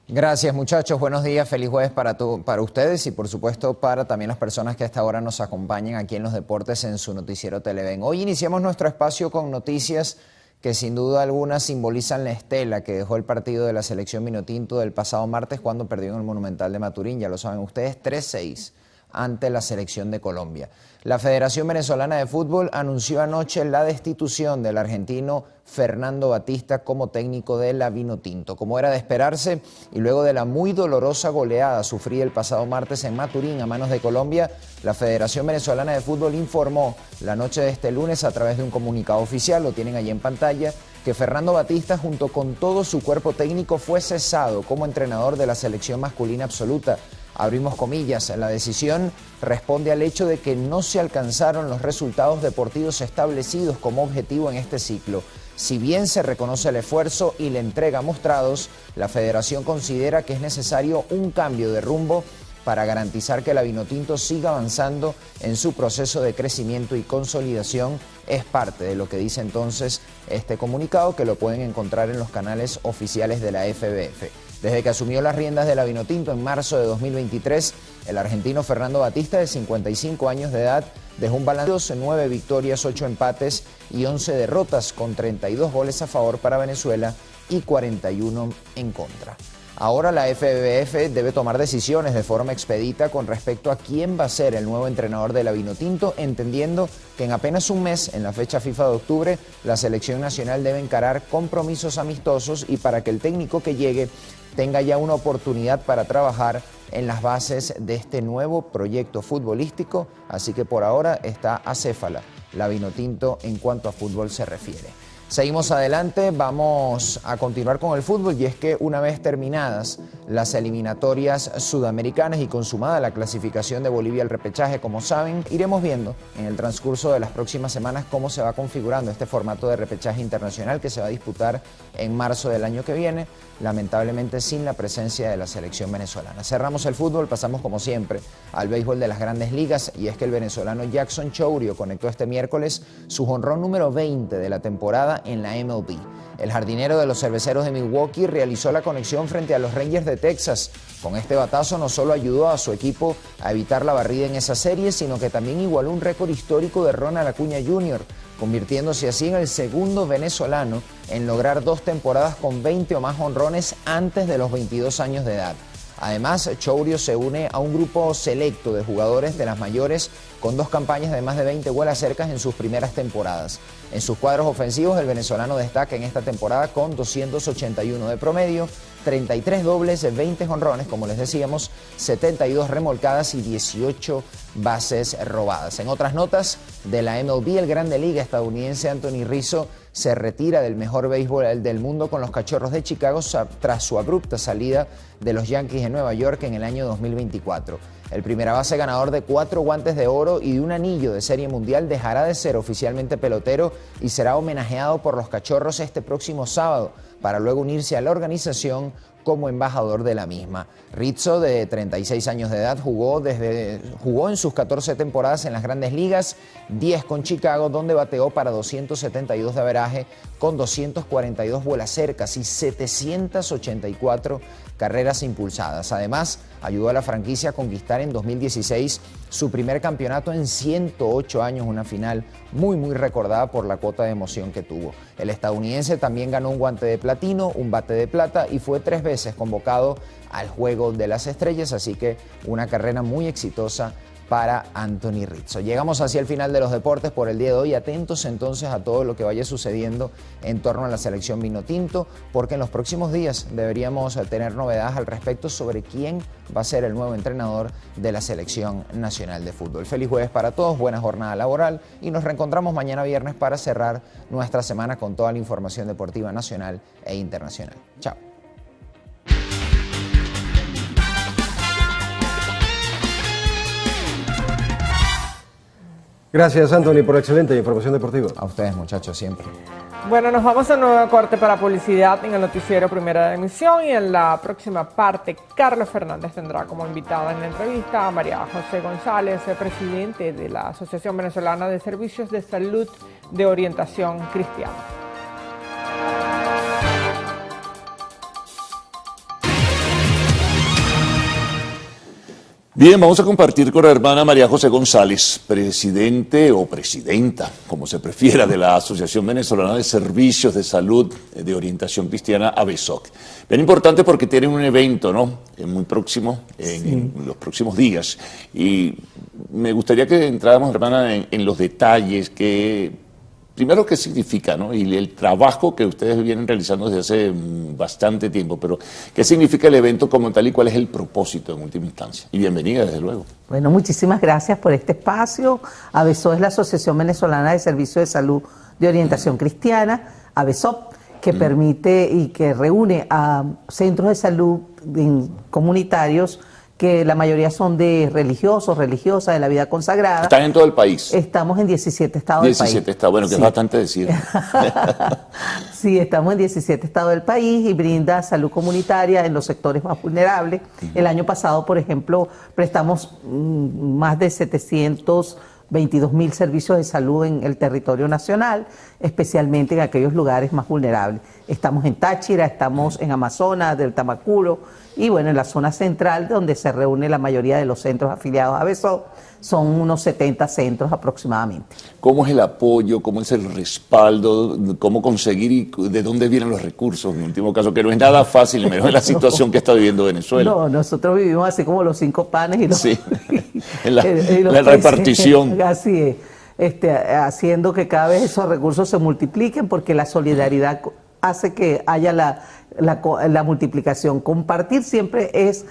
[SPEAKER 2] Gracias, muchachos, buenos días, feliz jueves para ustedes y por supuesto para también las personas que a esta hora nos acompañan aquí en los deportes en su noticiero Televen. Hoy iniciamos nuestro espacio con noticias que sin duda alguna simbolizan la estela que dejó el partido de la selección vinotinto del pasado martes cuando perdió en el Monumental de Maturín, ya lo saben ustedes, 3-6 ante la selección de Colombia. La Federación Venezolana de Fútbol anunció anoche la destitución del argentino Fernando Batista como técnico de la Vinotinto. Como era de esperarse, y luego de la muy dolorosa goleada sufrida el pasado martes en Maturín a manos de Colombia, la Federación Venezolana de Fútbol informó la noche de este lunes a través de un comunicado oficial, lo tienen allí en pantalla, que Fernando Batista junto con todo su cuerpo técnico fue cesado como entrenador de la selección masculina absoluta. Abrimos comillas, la decisión responde al hecho de que no se alcanzaron los resultados deportivos establecidos como objetivo en este ciclo. Si bien se reconoce el esfuerzo y la entrega mostrados, la Federación considera que es necesario un cambio de rumbo para garantizar que la Vinotinto siga avanzando en su proceso de crecimiento y consolidación. Es parte de lo que dice entonces este comunicado, que lo pueden encontrar en los canales oficiales de la FBF. Desde que asumió las riendas de la Vinotinto en marzo de 2023, el argentino Fernando Batista, de 55 años de edad, dejó un balance de 9 victorias, 8 empates y 11 derrotas, con 32 goles a favor para Venezuela y 41 en contra. Ahora la FBF debe tomar decisiones de forma expedita con respecto a quién va a ser el nuevo entrenador de la Vinotinto, entendiendo que en apenas un mes, en la fecha FIFA de octubre, la selección nacional debe encarar compromisos amistosos y para que el técnico que llegue tenga ya una oportunidad para trabajar en las bases de este nuevo proyecto futbolístico, así que por ahora está acéfala la Vinotinto en cuanto a fútbol se refiere. Seguimos adelante, vamos a continuar con el fútbol y es que una vez terminadas las eliminatorias sudamericanas y consumada la clasificación de Bolivia al repechaje, como saben, iremos viendo en el transcurso de las próximas semanas cómo se va configurando este formato de repechaje internacional que se va a disputar en marzo del año que viene, lamentablemente sin la presencia de la selección venezolana. Cerramos el fútbol, pasamos como siempre al béisbol de las grandes ligas y es que el venezolano Jackson Chourio conectó este miércoles su jonrón número 20 de la temporada en la MLB. El jardinero de los Cerveceros de Milwaukee realizó la conexión frente a los Rangers de Texas. Con este batazo no solo ayudó a su equipo a evitar la barrida en esa serie, sino que también igualó un récord histórico de Ronald Acuña Jr., convirtiéndose así en el segundo venezolano en lograr 2 temporadas con 20 o más jonrones antes de los 22 años de edad. Además, Chourio se une a un grupo selecto de jugadores de las mayores con 2 campañas de más de 20 vuelas cercas en sus primeras temporadas. En sus cuadros ofensivos, el venezolano destaca en esta temporada con 281 de promedio, 33 dobles, 20 jonrones, como les decíamos, 72 remolcadas y 18 bases robadas. En otras notas de la MLB, el Grande Liga estadounidense Anthony Rizzo se retira del mejor béisbol del mundo con los Cachorros de Chicago tras su abrupta salida de los Yankees de Nueva York en el año 2024. El primera base ganador de 4 guantes de oro y de un anillo de Serie Mundial dejará de ser oficialmente pelotero y será homenajeado por los Cachorros este próximo sábado para luego unirse a la organización como embajador de la misma. Rizzo, de 36 años de edad, jugó en sus 14 temporadas en las Grandes Ligas, 10 con Chicago, donde bateó para 272 de averaje, con 242 vuelas cercas y 784 carreras impulsadas. Además, ayudó a la franquicia a conquistar en 2016 su primer campeonato en 108 años, una final muy recordada por la cuota de emoción que tuvo. El estadounidense también ganó un guante de platino, un bate de plata y fue 3 veces convocado al Juego de las Estrellas, así que una carrera muy exitosa para Anthony Rizzo. Llegamos hacia el final de los deportes por el día de hoy. Atentos entonces a todo lo que vaya sucediendo en torno a la selección Vinotinto, porque en los próximos días deberíamos tener novedades al respecto sobre quién va a ser el nuevo entrenador de la selección nacional de fútbol. Feliz jueves para todos, buena jornada laboral y nos reencontramos mañana viernes para cerrar nuestra semana con toda la información deportiva nacional e internacional. Chao.
[SPEAKER 7] Gracias, Anthony, por la excelente información deportiva.
[SPEAKER 2] A ustedes, muchachos, siempre.
[SPEAKER 3] Bueno, nos vamos a un nuevo corte para publicidad en el noticiero Primera Emisión y en la próxima parte Carlos Fernández tendrá como invitada en la entrevista a María José González, presidente de la Asociación Venezolana de Servicios de Salud de Orientación Cristiana.
[SPEAKER 4] Bien, vamos a compartir con la hermana María José González, presidente o presidenta, como se prefiera, de la Asociación Venezolana de Servicios de Salud de Orientación Cristiana, AVESOC. Bien importante porque tienen un evento, ¿no? Muy próximo, en los próximos días. Y me gustaría que entráramos, hermana, en los detalles que... Primero, ¿qué significa, no? Y el trabajo que ustedes vienen realizando desde hace bastante tiempo, pero ¿qué significa el evento como tal y cuál es el propósito en última instancia? Y bienvenida, desde luego.
[SPEAKER 6] Bueno, muchísimas gracias por este espacio. AVESOC es la Asociación Venezolana de Servicios de Salud de Orientación Cristiana, AVESOC, que permite y que reúne a centros de salud comunitarios que la mayoría son de religiosos, religiosas, de la vida consagrada.
[SPEAKER 4] ¿Están en todo el país?
[SPEAKER 6] Estamos en 17 estados del país.
[SPEAKER 4] 17 estados, bueno, que es bastante decir.
[SPEAKER 6] Sí, estamos en 17 estados del país y brinda salud comunitaria en los sectores más vulnerables. El año pasado, por ejemplo, prestamos más de 722.000 servicios de salud en el territorio nacional, especialmente en aquellos lugares más vulnerables. Estamos en Táchira, estamos en Amazonas, del Tamacuro, y bueno, en la zona central, donde se reúne la mayoría de los centros afiliados a AVESOC, son unos 70 centros aproximadamente.
[SPEAKER 4] ¿Cómo es el apoyo? ¿Cómo es el respaldo? ¿Cómo conseguir y de dónde vienen los recursos? En último caso, que no es nada fácil, y menos en la situación que está viviendo Venezuela.
[SPEAKER 6] No, nosotros vivimos así como los 5 panes y los...
[SPEAKER 4] Sí, en la repartición.
[SPEAKER 6] Así es, haciendo que cada vez esos recursos se multipliquen, porque la solidaridad hace que haya la multiplicación. Compartir siempre es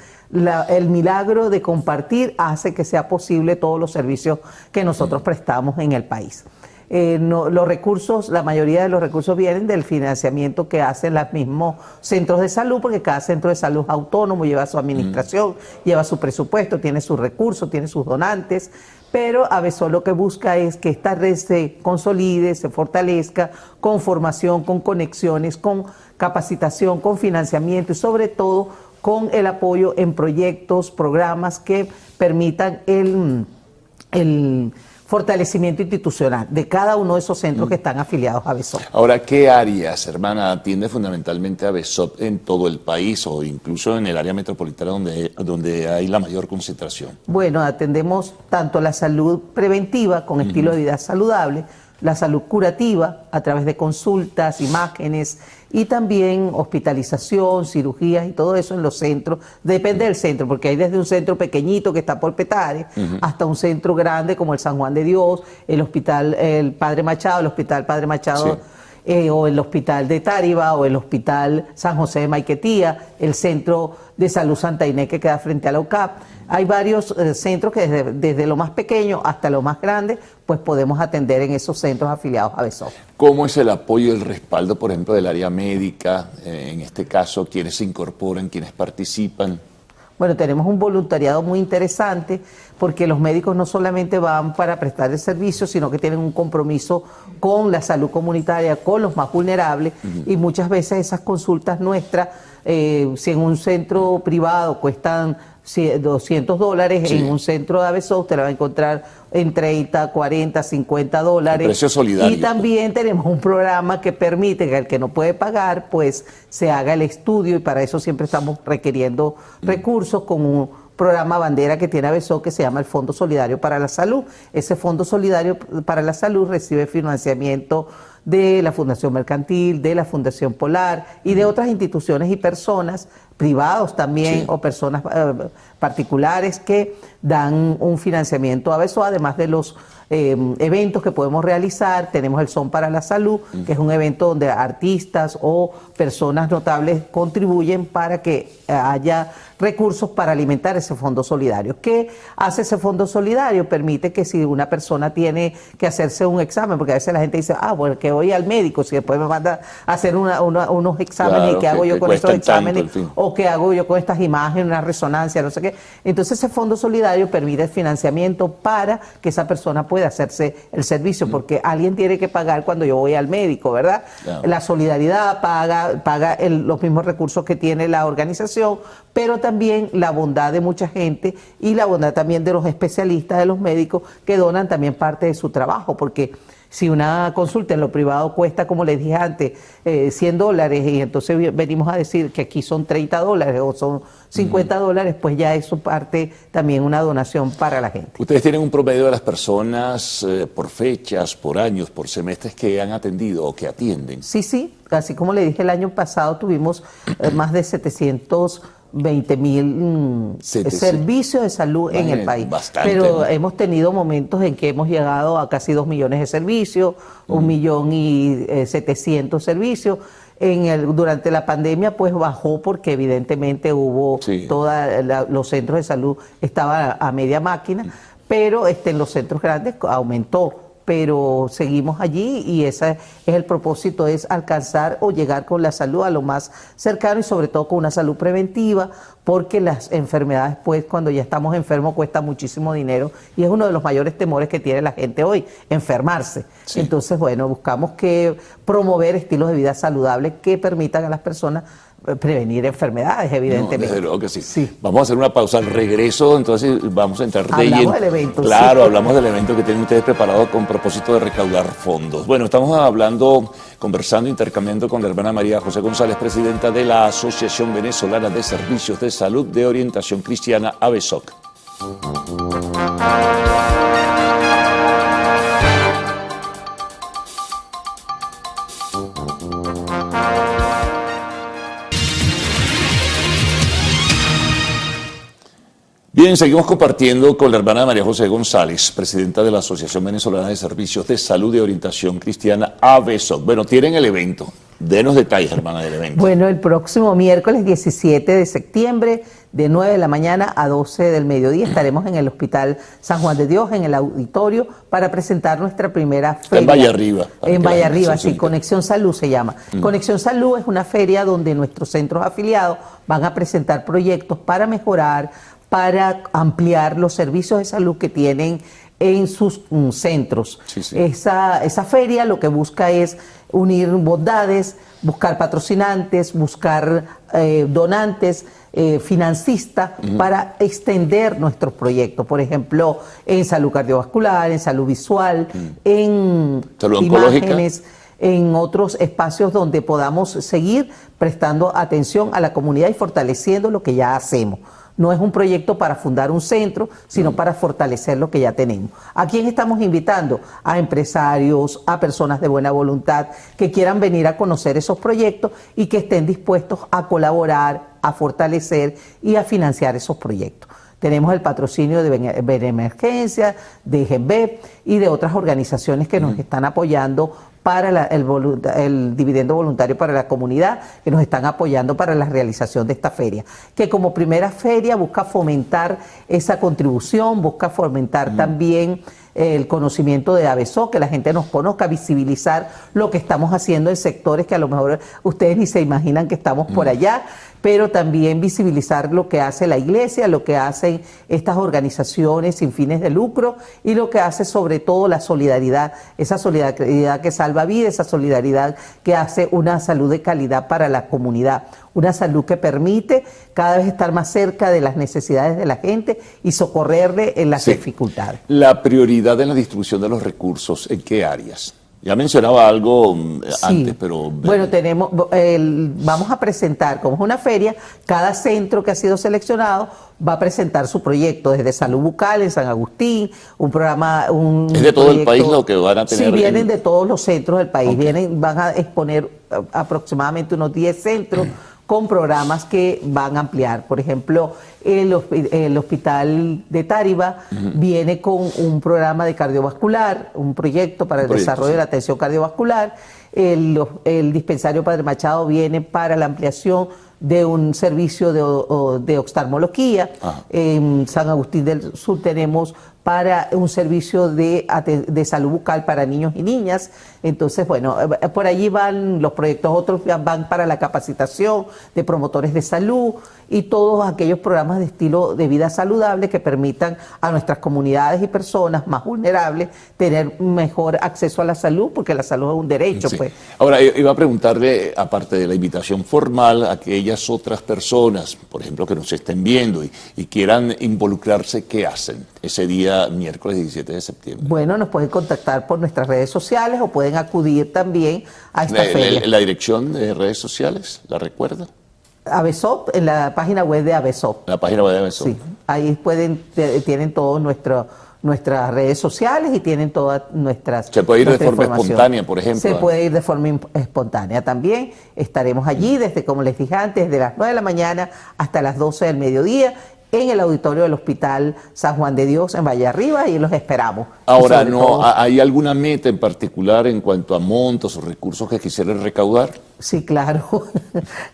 [SPEAKER 6] el milagro de compartir, hace que sea posible todos los servicios que nosotros prestamos en el país. Los recursos, la mayoría de los recursos vienen del financiamiento que hacen los mismos centros de salud, porque cada centro de salud es autónomo, lleva su administración, lleva su presupuesto, tiene sus recursos, tiene sus donantes, pero AVESOC lo que busca es que esta red se consolide, se fortalezca con formación, con conexiones, con capacitación, con financiamiento y sobre todo con el apoyo en proyectos, programas que permitan el fortalecimiento institucional de cada uno de esos centros que están afiliados a AVESOC.
[SPEAKER 4] Ahora, ¿qué áreas, hermana, atiende fundamentalmente AVESOC en todo el país o incluso en el área metropolitana donde hay la mayor concentración?
[SPEAKER 6] Bueno, atendemos tanto la salud preventiva con estilo de vida saludable, la salud curativa a través de consultas, imágenes y también hospitalización, cirugías y todo eso en los centros. Depende del centro, porque hay desde un centro pequeñito que está por Petare hasta un centro grande como el San Juan de Dios, el Hospital el Padre Machado, el Hospital Padre Machado, o el Hospital de Táriba o el Hospital San José de Maiquetía, el Centro de Salud Santa Inés que queda frente a la UCAP. Hay varios centros que desde lo más pequeño hasta lo más grande, pues podemos atender en esos centros afiliados a AVESOC.
[SPEAKER 4] ¿Cómo es el apoyo y el respaldo, por ejemplo, del área médica? En este caso, ¿quiénes se incorporan, quiénes participan?
[SPEAKER 6] Bueno, tenemos un voluntariado muy interesante porque los médicos no solamente van para prestar el servicio, sino que tienen un compromiso con la salud comunitaria, con los más vulnerables, y muchas veces esas consultas nuestras, si en un centro privado cuestan $200, en un centro de AVESOC usted la va a encontrar en 30, 40, $50.
[SPEAKER 4] Precio solidario.
[SPEAKER 6] Y también tenemos un programa que permite que el que no puede pagar, pues se haga el estudio, y para eso siempre estamos requiriendo recursos con un programa bandera que tiene AVESOC que se llama el Fondo Solidario para la Salud. Ese Fondo Solidario para la Salud recibe financiamiento de la Fundación Mercantil, de la Fundación Polar y de otras instituciones y personas, privados también, o personas particulares que dan un financiamiento a AVESOC, además de los eventos que podemos realizar. Tenemos el Son para la Salud, que es un evento donde artistas o personas notables contribuyen para que haya recursos para alimentar ese fondo solidario. ¿Qué hace ese fondo solidario? Permite que si una persona tiene que hacerse un examen, porque a veces la gente dice, bueno, que voy al médico, si después me manda a hacer unos exámenes, claro, y qué hago yo con estos exámenes, o qué hago yo con estas imágenes, una resonancia, no sé qué. Entonces ese fondo solidario permite el financiamiento para que esa persona pueda hacerse el servicio, porque alguien tiene que pagar cuando yo voy al médico, ¿verdad? Claro. La solidaridad paga los mismos recursos que tiene la organización, pero también la bondad de mucha gente y la bondad también de los especialistas, de los médicos, que donan también parte de su trabajo, porque si una consulta en lo privado cuesta, como les dije antes, $100, y entonces venimos a decir que aquí son $30 o son $50, pues ya eso parte también una donación para la gente.
[SPEAKER 4] ¿Ustedes tienen un promedio de las personas por fechas, por años, por semestres que han atendido o que atienden?
[SPEAKER 6] Sí, así como le dije, el año pasado tuvimos más de 720.000 servicios de salud en el país.
[SPEAKER 4] Bastante,
[SPEAKER 6] pero
[SPEAKER 4] ¿no?
[SPEAKER 6] hemos tenido momentos en que hemos llegado a casi 2 millones de servicios, 1.700.000 servicios. Durante la pandemia pues bajó porque evidentemente hubo los centros de salud estaban a media máquina, pero en los centros grandes aumentó. Pero seguimos allí y ese es el propósito, es alcanzar o llegar con la salud a lo más cercano y sobre todo con una salud preventiva, porque las enfermedades, pues cuando ya estamos enfermos cuesta muchísimo dinero y es uno de los mayores temores que tiene la gente hoy, enfermarse. Entonces, bueno, buscamos que promover estilos de vida saludables que permitan a las personas prevenir enfermedades, evidentemente.
[SPEAKER 4] Desde luego que sí. Vamos a hacer una pausa al regreso, entonces vamos a entrar de lleno.
[SPEAKER 6] Hablamos del evento.
[SPEAKER 4] Claro, hablamos del evento que tienen ustedes preparado con propósito de recaudar fondos. Bueno, estamos conversando, intercambiando con la hermana María José González, presidenta de la Asociación Venezolana de Servicios de Salud de Orientación Cristiana, AVESOC. Bien, seguimos compartiendo con la hermana María José González, presidenta de la Asociación Venezolana de Servicios de Salud de Orientación Cristiana, AVESOC. Bueno, tienen el evento. Denos detalles, hermana, del evento.
[SPEAKER 6] Bueno, el próximo miércoles 17 de septiembre, de 9 de la mañana a 12 del mediodía, estaremos en el Hospital San Juan de Dios, en el auditorio, para presentar nuestra primera feria.
[SPEAKER 4] En Valle Arriba.
[SPEAKER 6] En Valle Arriba, sí, Conexión Salud se llama. Conexión Salud es una feria donde nuestros centros afiliados van a presentar proyectos para mejorar, para ampliar los servicios de salud que tienen en sus centros. Esa feria lo que busca es unir bondades, buscar patrocinantes, buscar donantes, financistas para extender nuestros proyectos. Por ejemplo, en salud cardiovascular, en salud visual, en
[SPEAKER 4] salud
[SPEAKER 6] imágenes, en otros espacios donde podamos seguir prestando atención a la comunidad y fortaleciendo lo que ya hacemos. No es un proyecto para fundar un centro, sino para fortalecer lo que ya tenemos. ¿A quién estamos invitando? A empresarios, a personas de buena voluntad que quieran venir a conocer esos proyectos y que estén dispuestos a colaborar, a fortalecer y a financiar esos proyectos. Tenemos el patrocinio de Benemergencia, de GEBEP y de otras organizaciones que nos están apoyando para el dividendo voluntario para la comunidad, que nos están apoyando para la realización de esta feria, que como primera feria busca fomentar esa contribución, busca fomentar también el conocimiento de AVESOC, que la gente nos conozca, visibilizar lo que estamos haciendo en sectores que a lo mejor ustedes ni se imaginan que estamos por allá, pero también visibilizar lo que hace la iglesia, lo que hacen estas organizaciones sin fines de lucro y lo que hace sobre todo la solidaridad, esa solidaridad que salva vidas, esa solidaridad que hace una salud de calidad para la comunidad, una salud que permite cada vez estar más cerca de las necesidades de la gente y socorrerle en las dificultades.
[SPEAKER 4] La prioridad en la distribución de los recursos, ¿en qué áreas? Ya mencionaba algo antes, pero...
[SPEAKER 6] Bueno, vamos a presentar, como es una feria, cada centro que ha sido seleccionado va a presentar su proyecto, desde salud bucal en San Agustín, un programa...
[SPEAKER 4] ¿Es de todo el país lo que van a tener?
[SPEAKER 6] Sí, vienen de todos los centros del país, van a exponer aproximadamente unos 10 centros con programas que van a ampliar. Por ejemplo, el hospital de Táriba viene con un programa de cardiovascular, un proyecto para el desarrollo de la atención cardiovascular. El dispensario Padre Machado viene para la ampliación de un servicio de oftalmología. En San Agustín del Sur tenemos para un servicio de salud bucal para niños y niñas. Entonces, bueno, por allí van los proyectos, otros van para la capacitación de promotores de salud y todos aquellos programas de estilo de vida saludable que permitan a nuestras comunidades y personas más vulnerables tener mejor acceso a la salud, porque la salud es un derecho. Pues.
[SPEAKER 4] Ahora, iba a preguntarle, aparte de la invitación formal, a aquellas otras personas, por ejemplo, que nos estén viendo y quieran involucrarse, ¿qué hacen ese día miércoles 17 de septiembre?
[SPEAKER 6] Bueno, nos pueden contactar por nuestras redes sociales o pueden acudir también a esta feria.
[SPEAKER 4] ¿La dirección de redes sociales, la recuerda?
[SPEAKER 6] AVESOP, en la página web de AVESOP.
[SPEAKER 4] La página web de AVESOP.
[SPEAKER 6] Sí, ahí tienen todos nuestras redes sociales y tienen todas nuestras.
[SPEAKER 4] Se puede ir de forma espontánea, por ejemplo.
[SPEAKER 6] Se puede ir de forma espontánea también. Estaremos allí desde, como les dije antes, desde las 9 de la mañana hasta las 12 del mediodía en el auditorio del Hospital San Juan de Dios en Valle Arriba y los esperamos.
[SPEAKER 4] Ahora, ¿hay alguna meta en particular en cuanto a montos o recursos que quisieran recaudar?
[SPEAKER 6] Sí, claro.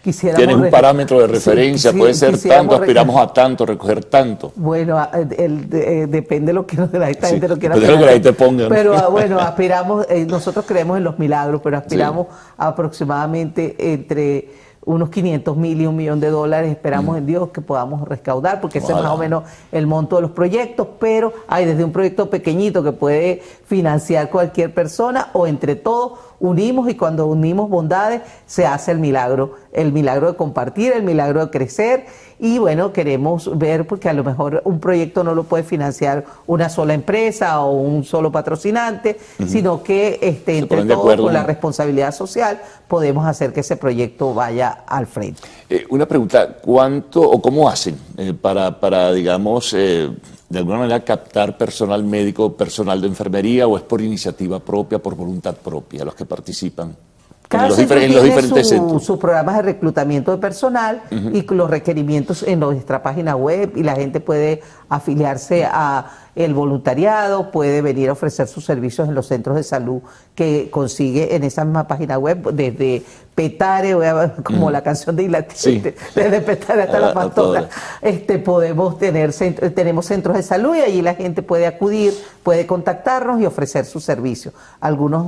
[SPEAKER 4] ¿Tienes un parámetro de referencia? Puede ser tanto, aspiramos a tanto, recoger tanto.
[SPEAKER 6] Bueno, depende de lo que la gente lo quiera.
[SPEAKER 4] Depende de lo que la gente ponga, ¿no?
[SPEAKER 6] Pero bueno, aspiramos, nosotros creemos en los milagros, pero aspiramos a aproximadamente entre unos 500,000 y $1 millón. Esperamos en Dios que podamos recaudar, porque ese es más o menos el monto de los proyectos, pero hay desde un proyecto pequeñito que puede financiar cualquier persona o entre todos unimos, y cuando unimos bondades se hace el milagro de compartir, el milagro de crecer. Y bueno, queremos ver, porque a lo mejor un proyecto no lo puede financiar una sola empresa o un solo patrocinante, sino que entre todos, con la responsabilidad social, podemos hacer que ese proyecto vaya al frente.
[SPEAKER 4] Una pregunta, ¿cuánto o cómo hacen para digamos, de alguna manera captar personal médico, personal de enfermería, o es por iniciativa propia, por voluntad propia, los que participan?
[SPEAKER 6] Cada
[SPEAKER 4] centro tiene
[SPEAKER 6] sus programas de reclutamiento de personal y los requerimientos en nuestra página web, y la gente puede afiliarse a el voluntariado, puede venir a ofrecer sus servicios en los centros de salud que consigue en esa misma página web, desde Petare, como la canción de Ilatí, desde Petare hasta La Pastora. Tenemos centros de salud y allí la gente puede acudir, puede contactarnos y ofrecer sus servicios.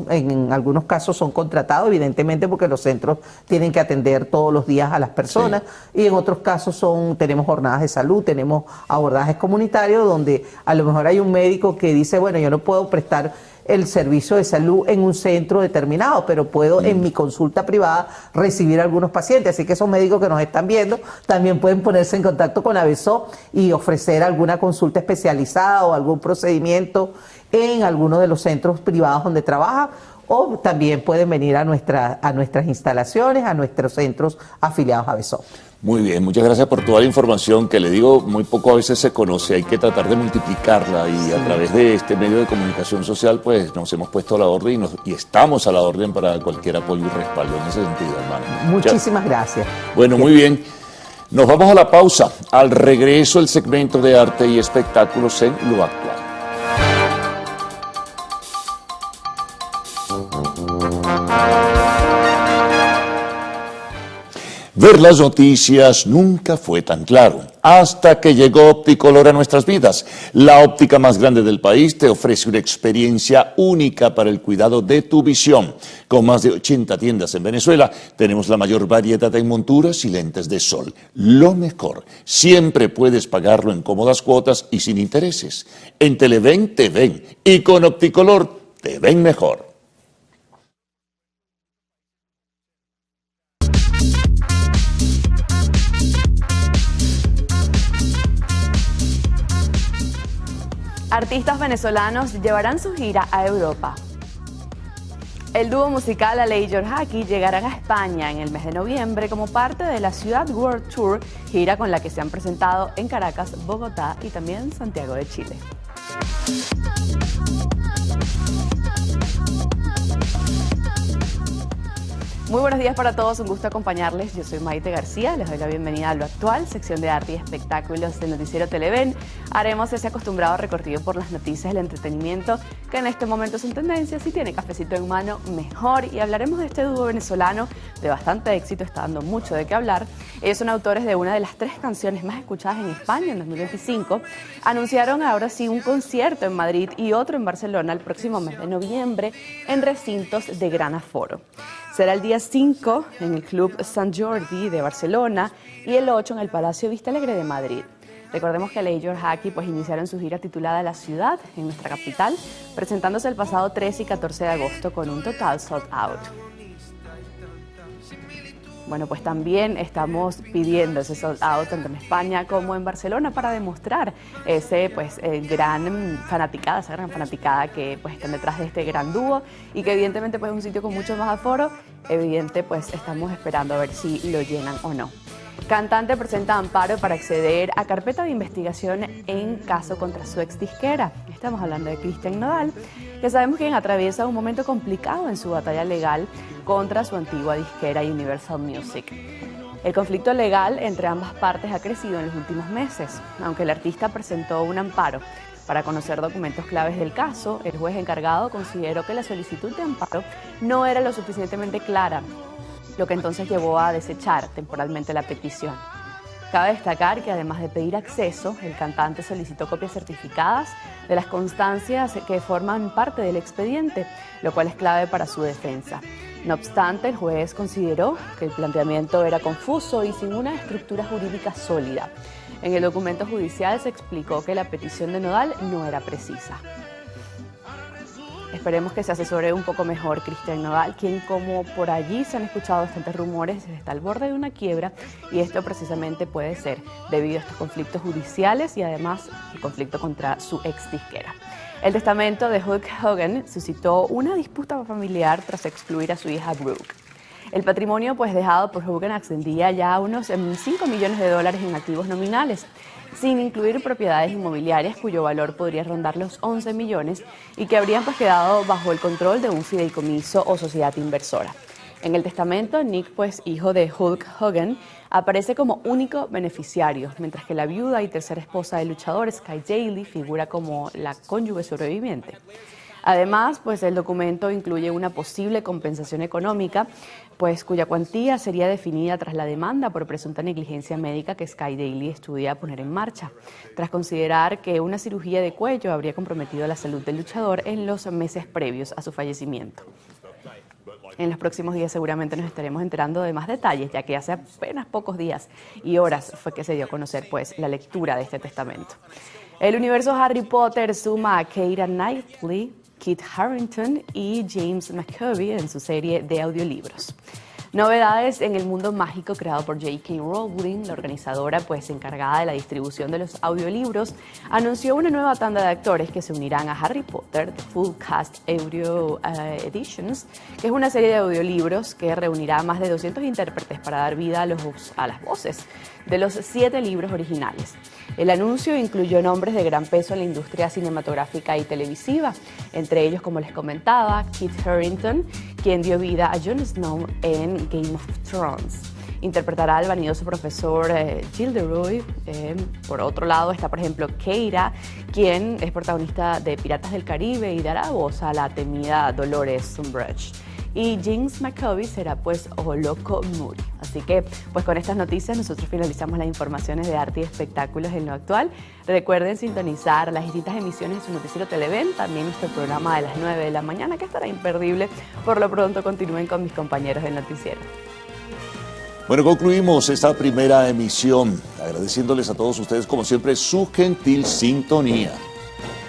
[SPEAKER 6] En algunos casos son contratados, evidentemente, porque los centros tienen que atender todos los días a las personas, y en otros casos tenemos jornadas de salud, tenemos abordajes comunitarios donde a lo mejor hay un médico que dice, bueno, yo no puedo prestar el servicio de salud en un centro determinado, pero puedo en mi consulta privada recibir algunos pacientes. Así que esos médicos que nos están viendo también pueden ponerse en contacto con AVESOP y ofrecer alguna consulta especializada o algún procedimiento en alguno de los centros privados donde trabaja, o también pueden venir a nuestras instalaciones, a nuestros centros afiliados a AVESOP.
[SPEAKER 4] Muy bien, muchas gracias por toda la información que le digo, muy poco a veces se conoce, hay que tratar de multiplicarla, y a través de este medio de comunicación social pues nos hemos puesto a la orden y estamos a la orden para cualquier apoyo y respaldo en ese sentido, hermano.
[SPEAKER 6] Muchísimas gracias.
[SPEAKER 4] Bueno, muy bien, nos vamos a la pausa, al regreso el segmento de arte y espectáculos en Lo Actual. Ver las noticias nunca fue tan claro, hasta que llegó Opticolor a nuestras vidas. La óptica más grande del país te ofrece una experiencia única para el cuidado de tu visión. Con más de 80 tiendas en Venezuela, tenemos la mayor variedad en monturas y lentes de sol. Lo mejor, siempre puedes pagarlo en cómodas cuotas y sin intereses. En Televen te ven, y con Opticolor te ven mejor.
[SPEAKER 9] Artistas venezolanos llevarán su gira a Europa. El dúo musical Aley Yorhaki llegarán a España en el mes de noviembre como parte de la Ciudad World Tour, gira con la que se han presentado en Caracas, Bogotá y también Santiago de Chile. Muy buenos días para todos, un gusto acompañarles. Yo soy Maite García, les doy la bienvenida a Lo Actual, sección de arte y espectáculos del noticiero Televen. Haremos ese acostumbrado recorrido por las noticias del entretenimiento que en este momento son tendencias. Si tiene cafecito en mano, mejor. Y hablaremos de este dúo venezolano de bastante éxito, está dando mucho de qué hablar. Ellos son autores de una de las 3 canciones más escuchadas en España en 2025. Anunciaron ahora sí un concierto en Madrid y otro en Barcelona el próximo mes de noviembre en recintos de gran aforo. Será el día 5 en el Club Sant Jordi de Barcelona y el 8 en el Palacio Vista Alegre de Madrid. Recordemos que Aley Yorhaki iniciaron su gira titulada La Ciudad en nuestra capital, presentándose el pasado 13 y 14 de agosto con un total sold out. Bueno, pues también estamos pidiendo ese sold out tanto en España como en Barcelona para demostrar ese esa gran fanaticada que están detrás de este gran dúo y que evidentemente es un sitio con mucho más aforo. Estamos esperando a ver si lo llenan o no. Cantante presenta amparo para acceder a carpeta de investigación en caso contra su ex disquera. Estamos hablando de Christian Nodal, que sabemos que atraviesa un momento complicado en su batalla legal contra su antigua disquera Universal Music. El conflicto legal entre ambas partes ha crecido en los últimos meses. Aunque el artista presentó un amparo para conocer documentos claves del caso, el juez encargado consideró que la solicitud de amparo no era lo suficientemente clara, lo que entonces llevó a desechar temporalmente la petición. Cabe destacar que además de pedir acceso, el cantante solicitó copias certificadas de las constancias que forman parte del expediente, lo cual es clave para su defensa. No obstante, el juez consideró que el planteamiento era confuso y sin una estructura jurídica sólida. En el documento judicial se explicó que la petición de Nodal no era precisa. Esperemos que se asesore un poco mejor Christian Nodal, quien, como por allí se han escuchado bastantes rumores, está al borde de una quiebra, y esto precisamente puede ser debido a estos conflictos judiciales y además el conflicto contra su ex disquera. El testamento de Hulk Hogan suscitó una disputa familiar tras excluir a su hija Brooke. El patrimonio dejado por Hogan ascendía ya a unos $5 millones en activos nominales, sin incluir propiedades inmobiliarias cuyo valor podría rondar los 11 millones y que habrían quedado bajo el control de un fideicomiso o sociedad inversora. En el testamento, Nick, hijo de Hulk Hogan, aparece como único beneficiario, mientras que la viuda y tercera esposa del luchador, Sky Daly, figura como la cónyuge sobreviviente. Además, el documento incluye una posible compensación económica, cuya cuantía sería definida tras la demanda por presunta negligencia médica que Sky Daly estudia poner en marcha, tras considerar que una cirugía de cuello habría comprometido la salud del luchador en los meses previos a su fallecimiento. En los próximos días seguramente nos estaremos enterando de más detalles, ya que hace apenas pocos días y horas fue que se dio a conocer la lectura de este testamento. El universo Harry Potter suma a Keira Knightley, Kit Harington y James McAvoy en su serie de audiolibros. Novedades en el mundo mágico creado por J.K. Rowling, la organizadora encargada de la distribución de los audiolibros, anunció una nueva tanda de actores que se unirán a Harry Potter, The Full Cast Audio Editions, que es una serie de audiolibros que reunirá a más de 200 intérpretes para dar vida a las voces de los 7 libros originales. El anuncio incluyó nombres de gran peso en la industria cinematográfica y televisiva, entre ellos, como les comentaba, Kit Harington, quien dio vida a Jon Snow en Game of Thrones. Interpretará al vanidoso profesor Gilderoy. Por otro lado está, por ejemplo, Keira, quien es protagonista de Piratas del Caribe y dará voz a la temida Dolores Umbridge. Y James McAvoy será Oloko Moody. Así que con estas noticias nosotros finalizamos las informaciones de arte y espectáculos en lo actual. Recuerden sintonizar las distintas emisiones de su noticiero Televen, también nuestro programa de las 9 de la mañana, que estará imperdible. Por lo pronto continúen con mis compañeros del noticiero.
[SPEAKER 4] Bueno, concluimos esta primera emisión agradeciéndoles a todos ustedes como siempre su gentil sintonía.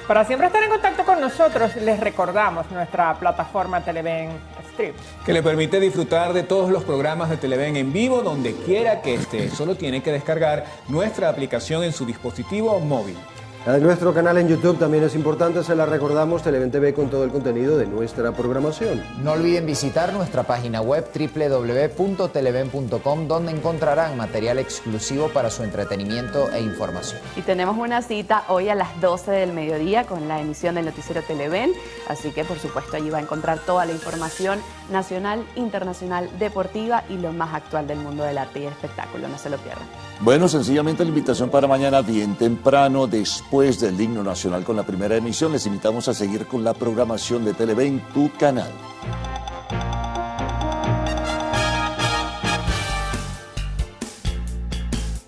[SPEAKER 3] Para siempre estar en contacto con nosotros, les recordamos nuestra plataforma Televen Stream,
[SPEAKER 10] que le permite disfrutar de todos los programas de Televen en vivo donde quiera que esté. Solo tiene que descargar nuestra aplicación en su dispositivo móvil.
[SPEAKER 7] La de nuestro canal en YouTube también es importante, se la recordamos, Televen TV, con todo el contenido de nuestra programación.
[SPEAKER 2] No olviden visitar nuestra página web www.televen.com, donde encontrarán material exclusivo para su entretenimiento e información.
[SPEAKER 9] Y tenemos una cita hoy a las 12 del mediodía con la emisión del noticiero Televen, así que por supuesto allí va a encontrar toda la información nacional, internacional, deportiva y lo más actual del mundo del arte y el espectáculo. No se lo pierdan.
[SPEAKER 4] Bueno, sencillamente la invitación para mañana bien temprano, después del himno nacional con la primera emisión. Les invitamos a seguir con la programación de Televen, tu canal.